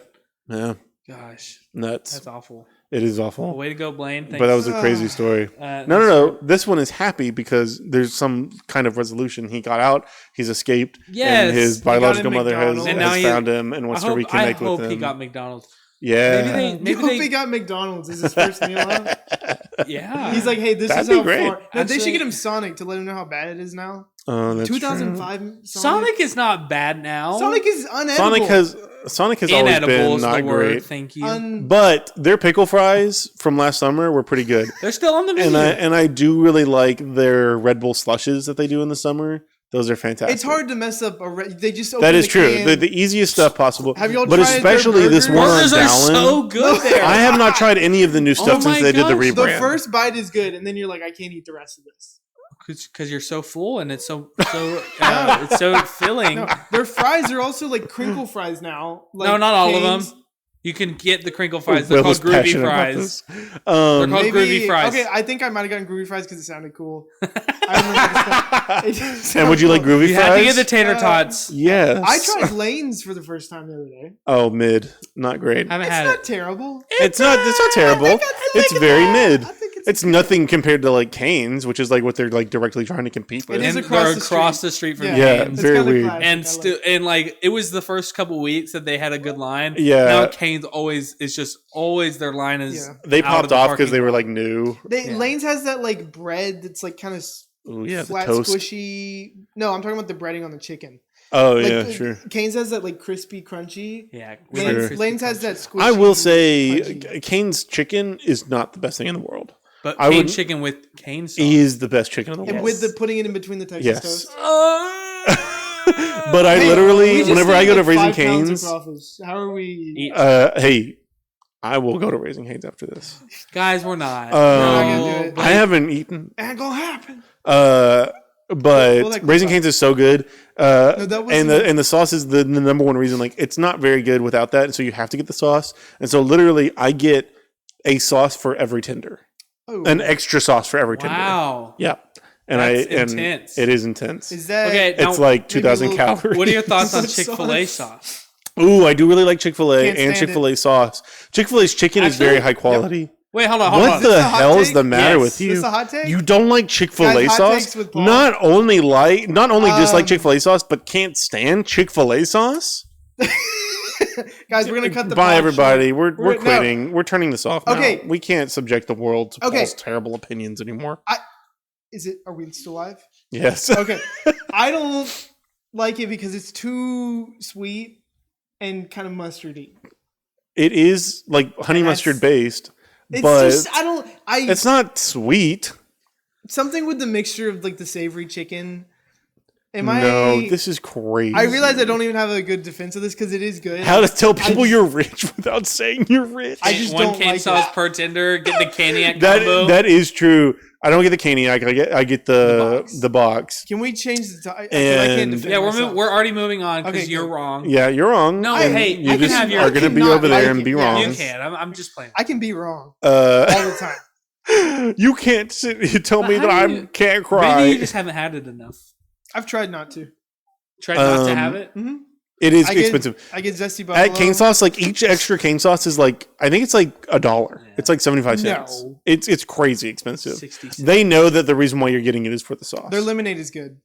But, gosh, nuts. That's awful. It is awful. Well, way to go, Blaine. Thanks. But that was a crazy story. No. This one is happy because there's some kind of resolution. He got out. He's escaped. Yes. And his biological mother has found him and wants to reconnect with him. I hope he got McDonald's. Yeah. Maybe he got McDonald's as his first meal out. Yeah. He's like, hey, this is how far. No, they should get him Sonic to let him know how bad it is now. Oh, that's 2005 true. Sonic is not bad now. Sonic is unedible. Sonic has always been not great. Thank you. But their pickle fries from last summer were pretty good. They're still on the menu. And I do really like their Red Bull slushes that they do in the summer. Those are fantastic. It's hard to mess up they just open that is the true. can. The easiest stuff possible. Have you all but tried especially this one on Burgers are so good there. I have not tried any of the new stuff since they did the rebrand. The first bite is good, and then you're like, I can't eat the rest of this. Because you're so full and it's so it's so filling. No, their fries are also like crinkle fries now. Like no, not all of them. You can get the crinkle fries. They're called groovy fries. They're called groovy fries. Okay, I think I might have gotten groovy fries because it sounded cool. I and would you like groovy fries? You had to get the tater tots. Yes. I tried Lane's for the first time the other day. Oh, mid. Not great. Haven't had It's not terrible. It's not terrible. It's very mid. It's nothing compared to like Cane's, which is like what they're like directly trying to compete with. It is across the street from Cane's. Very weird. And like it was the first couple weeks that they had a good line. Yeah. Now Cane's always their line is. Yeah. They popped off because they were like new. Lane's has that like bread that's like kind of flat, squishy. No, I'm talking about the breading on the chicken. Oh like, yeah, sure. Cane's has that like crispy, crunchy. Yeah, Lane's has that squishy. I will say, crunchy. Cane's chicken is not the best thing in the world. But Cane's chicken with Cane sauce is the best chicken in the world. And with the putting it in between the Texas toast. But I literally, whenever I go to Raising Cane's, how are we? Hey, I will go to Raising Cane's after this. Guys, we're not. We're not gonna do it. I haven't eaten. Ain't gonna happen. But Raising Cane's is so good. And the sauce is the number one reason. Like, it's not very good without that, and so you have to get the sauce. And so literally, I get a sauce for every tender. An extra sauce for every tender. Wow. Yeah. That's intense. It is intense. Is that okay? It's like 2,000 calories. What are your thoughts on Chick-fil-A sauce? Ooh, I do really like Chick-fil-A and Chick-fil-A sauce. Chick-fil-A's chicken is very high quality. Wait, hold on. What the hell is the matter with you? Is this a hot take? You don't like Chick-fil-A sauce? Not only dislike Chick-fil-A sauce, but can't stand Chick-fil-A sauce? Guys, we're gonna cut the bye, everybody. We're quitting. No. We're turning this off now. Okay. We can't subject the world to Paul's terrible opinions anymore. Are we still live? Yes. Okay. I don't like it because it's too sweet and kind of mustardy. It is like honey mustard based, it's but just, it's not sweet. Something with the mixture of like the savory chicken. This is crazy. I realize I don't even have a good defense of this because it is good. How to tell people you're rich without saying you're rich? I just one don't cane like sauce it. per tender. Get the Caniac combo. That is true. I don't get the Caniac. I get the box. Can we change the time? We're already moving on because you're wrong. Yeah, you're wrong. No, hey, you just are going to be over there and be wrong. You can. I'm just playing. I can be wrong all the time. You can't tell me that I can't cry. Maybe you just haven't had it enough. I've tried not to. Tried not to have it? Mm-hmm. It is expensive. I get zesty buffalo. At cane sauce, like each extra cane sauce is like, I think it's like $1. Yeah. It's like 75 cents. No. It's crazy expensive. 60 cents. They know that the reason why you're getting it is for the sauce. Their lemonade is good.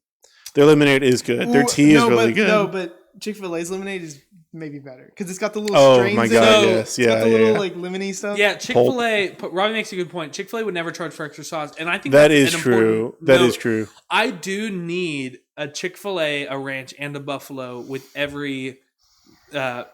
Their tea is really good. No, but Chick-fil-A's lemonade is maybe better because it's got the little strains. Oh my god! Yes, it's got the little like lemony stuff. Yeah, Chick-fil-A. Robbie makes a good point. Chick-fil-A would never charge for extra sauce, and I think that is true. That is true. I do need a Chick-fil-A, a ranch, and a buffalo with every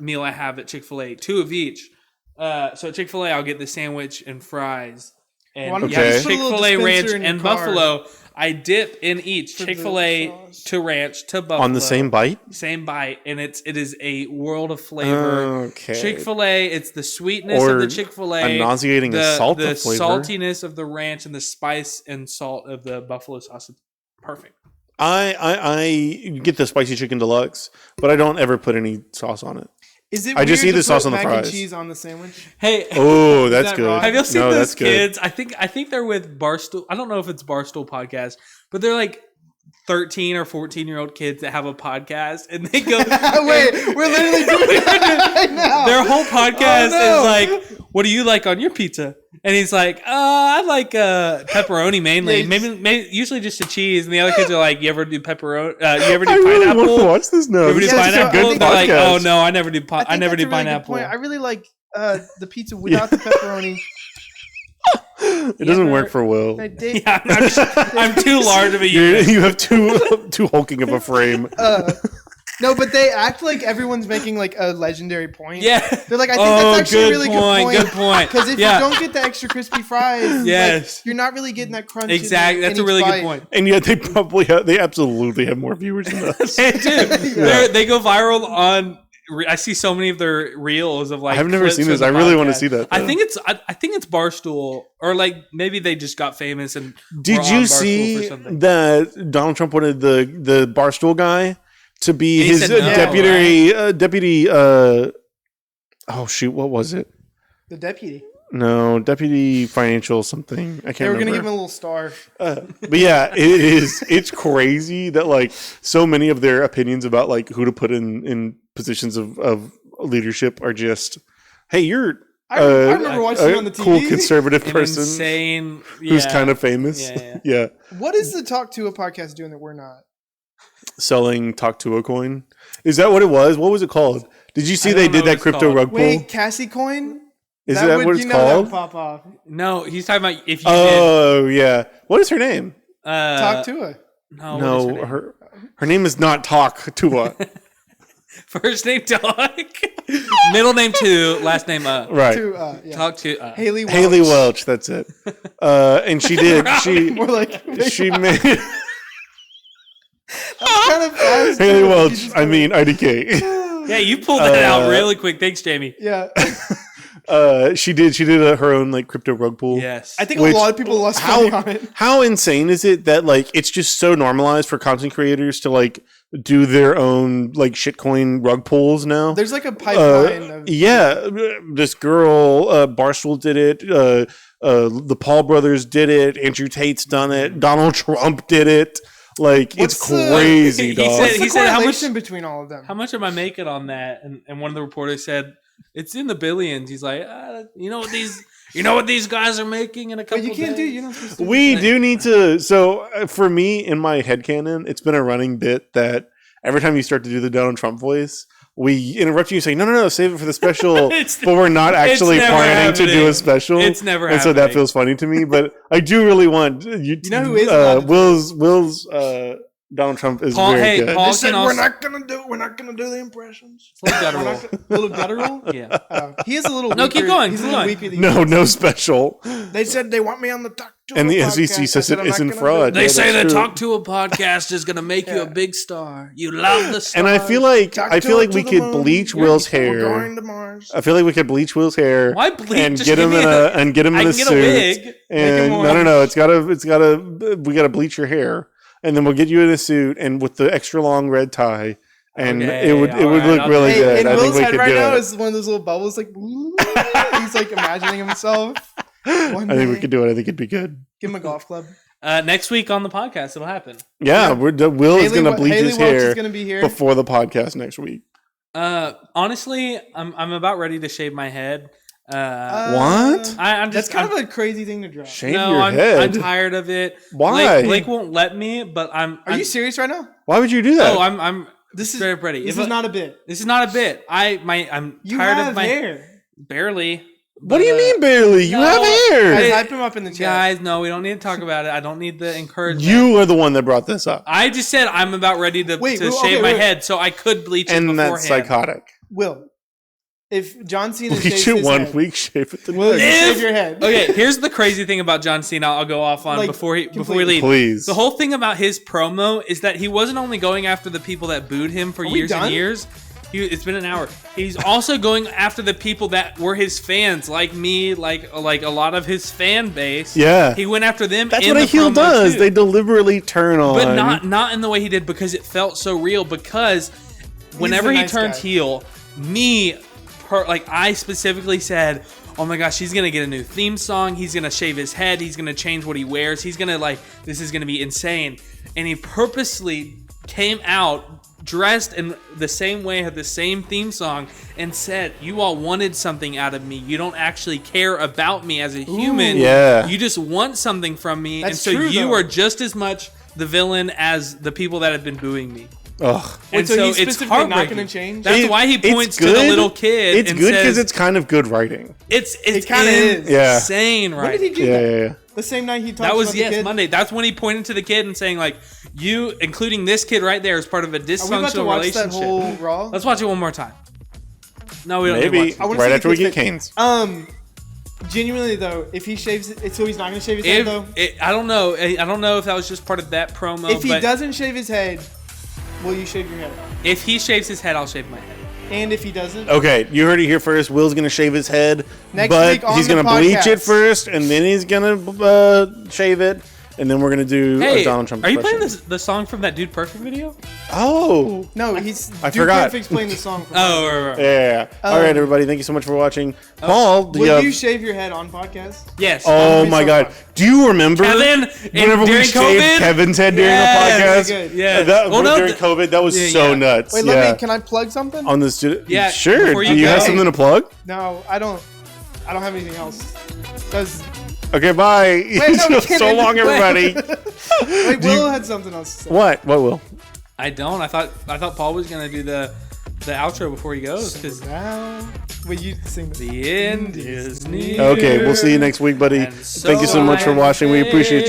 meal I have at Chick-fil-A. 2 of each. So at Chick-fil-A, I'll get the sandwich and fries. And Chick-fil-A ranch and buffalo. I dip in each Chick-fil-A to ranch to buffalo on the same bite. Same bite, and it is a world of flavor. Okay. Chick-fil-A, it's the sweetness of the Chick-fil-A, nauseating the salt, the of flavor. saltiness of the ranch, and the spice and salt of the buffalo sauce. It's perfect. I get the spicy chicken deluxe, but I don't ever put any sauce on it. Is it? I just eat the sauce on the mac fries. And cheese on the sandwich. Hey, oh, that's good. Have you seen those kids? I think they're with Barstool. I don't know if it's Barstool podcast, but they're like 13 or 14-year-old kids that have a podcast, and they go. Wait, we're literally doing that right now. Their whole podcast is like, "What do you like on your pizza?" And he's like, I like pepperoni mainly. Maybe usually just a cheese. And the other kids are like, you ever do pepperoni? You ever do pineapple? I want to watch this now. You ever do pineapple? They're like, oh no, I never do. I never do really pineapple. I really like the pizza without the pepperoni. It doesn't work for Will. Yeah, I'm too large of a unit. You have too hulking of a frame. No, but they act like everyone's making like a legendary point. Yeah, they're like, I think that's actually a really good point. Good point. Because if you don't get the extra crispy fries, yes, you're not really getting that crunch. Exactly, that's a really good point. And yet they absolutely have more viewers than us. They do. They go viral on. I see so many of their reels of like. I've never seen this. I really want to see that. I think it's Barstool, or like maybe they just got famous and. Did you see that Donald Trump wanted the Barstool guy to be his deputy? Oh shoot! What was it? The deputy. No, deputy financial something. I can't remember. They were going to give him a little star. But yeah, it's crazy that like so many of their opinions about like who to put in positions of leadership are just, hey, you're I remember watching on the TV. Cool conservative person insane, who's kind of famous. Yeah. What is the Talk to a podcast doing that we're not? Selling Talk to a coin. Is that what it was? What was it called? Did you see they did that crypto rug pull? Wait, Cassie coin? Is that what it's called? That pop off. No, he's talking about if you. Oh yeah, what is her name? Talk to her. No, her name is not Talk to her. First name Talk, middle name 2, last name Right. Talk to Haley Welch. Haley Welch. That's it. And she did. More like she made. Kind of fast. Haley Welch. I mean IDK. Yeah, you pulled that out really quick. Thanks, Jamie. Yeah. She did her own like crypto rug pull. Yes. I think a lot of people lost money on it. How insane is it that like it's just so normalized for content creators to like do their own like shitcoin rug pulls now? There's like a pipeline of this girl Barstool did it. The Paul brothers did it. Andrew Tate's done it. Donald Trump did it. Like, it's crazy, dog. He said how much between all of them? How much am I making on that? And one of the reporters said it's in the billions. He's like, you know what these guys are making in a couple. But you can't days? You're not supposed to. We do need to. So for me, in my headcanon, it's been a running bit that every time you start to do the Donald Trump voice, we interrupt you and say, no, save it for the special. But we're not actually planning to do a special. It's never happening. And so that feels funny to me. But I do really want you know who is Will's Donald Trump is very good. Paul said we're not gonna do the impressions. It's a little guttural. Little guttural? Yeah. He is a little No, weaker. keep going. He's Keep a little going. weaker than No special. They said they want me on the Talk to And a the podcast. SEC says it isn't fraud. They say the true. Talk to a podcast is going to make you a big star. You love the stars. And I feel like we could moon. bleach We're Will's going hair. to Mars. I feel like we could bleach Will's hair. Why bleach? And Just get him give in me a and get him in a get suit. a wig. And no. It's gotta. We gotta bleach your hair, and then we'll get you in a suit and with the extra long red tie, and it would look really good. And I think Will's we head could right do now it. is one of those little bubbles, like he's like imagining himself. I think we could do it. I think it'd be good. Give him a golf club. Next week on the podcast, it'll happen. Yeah. Will is going to bleach his hair be here before the podcast next week. Honestly, I'm about ready to shave my head. What? I'm just That's kind of a crazy thing to drop. Shave your head? I'm tired of it. Why? Blake won't let me, but Are you serious right now? Why would you do that? Oh, I'm straight up ready. This is not a bit. This is not a bit. I'm You tired have of my hair. Barely. What do you mean barely? You have hair. Guys, hype him up in the chat. Guys, no, we don't need to talk about it. I don't need the encouragement. You are the one that brought this up. I just said I'm about ready to shave my head, so I could bleach it beforehand. And that's psychotic. Will, if John Cena bleach shaves it his 1 head, week, shave it the will next. you shave your head? Okay, here's the crazy thing about John Cena. I'll go off on before we leave. Please. The whole thing about his promo is that he wasn't only going after the people that booed him for years and years. It's been an hour. He's also going after the people that were his fans, like me, like a lot of his fan base. Yeah, he went after them. That's what a heel does. Too. They deliberately turn on, but not in the way he did, because it felt so real. Because whenever he turned heel, I specifically said, "Oh my gosh, he's gonna get a new theme song. He's gonna shave his head. He's gonna change what he wears. He's gonna this is gonna be insane." And he purposely came out dressed in the same way, had the same theme song, and said, "You all wanted something out of me. You don't actually care about me as a human. Yeah. You just want something from me." That's and so true, you though. are just as much the villain as the people that have been booing me. Ugh. And so he's it's specifically not heartbreaking. going to change? That's why he points to the little kid. It's and good because says, it's kind of good writing. It's kind of is. Yeah. insane, right? When did he do that? Yeah. The same night he talked That was about the kid? Monday. That's when he pointed to the kid and saying, like, you, including this kid right there, is part of a Are we about to dysfunctional watch relationship. that whole Raw? Let's watch it one more time. No, we don't need Maybe to watch right see after the we kid's get face. Canes. Genuinely though, if he shaves it, so he's not going to shave his it. head though? I don't know. I don't know if that was just part of that promo. If he but doesn't shave his head, will you shave your head? if he shaves his head, I'll shave my head. And if he doesn't? Okay, you heard it here first. Will's gonna shave his head, Next but week on he's the gonna bleach it podcast. first, and then he's gonna shave it, and then we're gonna do Hey, a Donald Trump. are you impression. playing the song from that Dude Perfect video? Oh, No, he's I Dude forgot. Perfect's playing the song. From Oh, right. yeah. All right, everybody. Thank you so much for watching. Paul, do you Will have? you shave your head on podcast? Yes. Oh be my so God! fun. Do you remember Kevin, whenever we during shaved COVID? Kevin's head during Yes, the very podcast? good. Yes. During COVID, that was Yeah, so yeah. nuts. Wait, yeah. can I plug something? On the studio? Yeah, Sure. before Do you you have go. something to plug? No, I don't have anything else. Does Okay, bye. no, So long, everybody. wait, Will had something else to say. What? What will? I don't. I thought Paul was gonna do the outro before he goes, because Now, will you sing this? the end is near. Okay, we'll see you next week, buddy. And Thank you so so much for I watching. We appreciate you.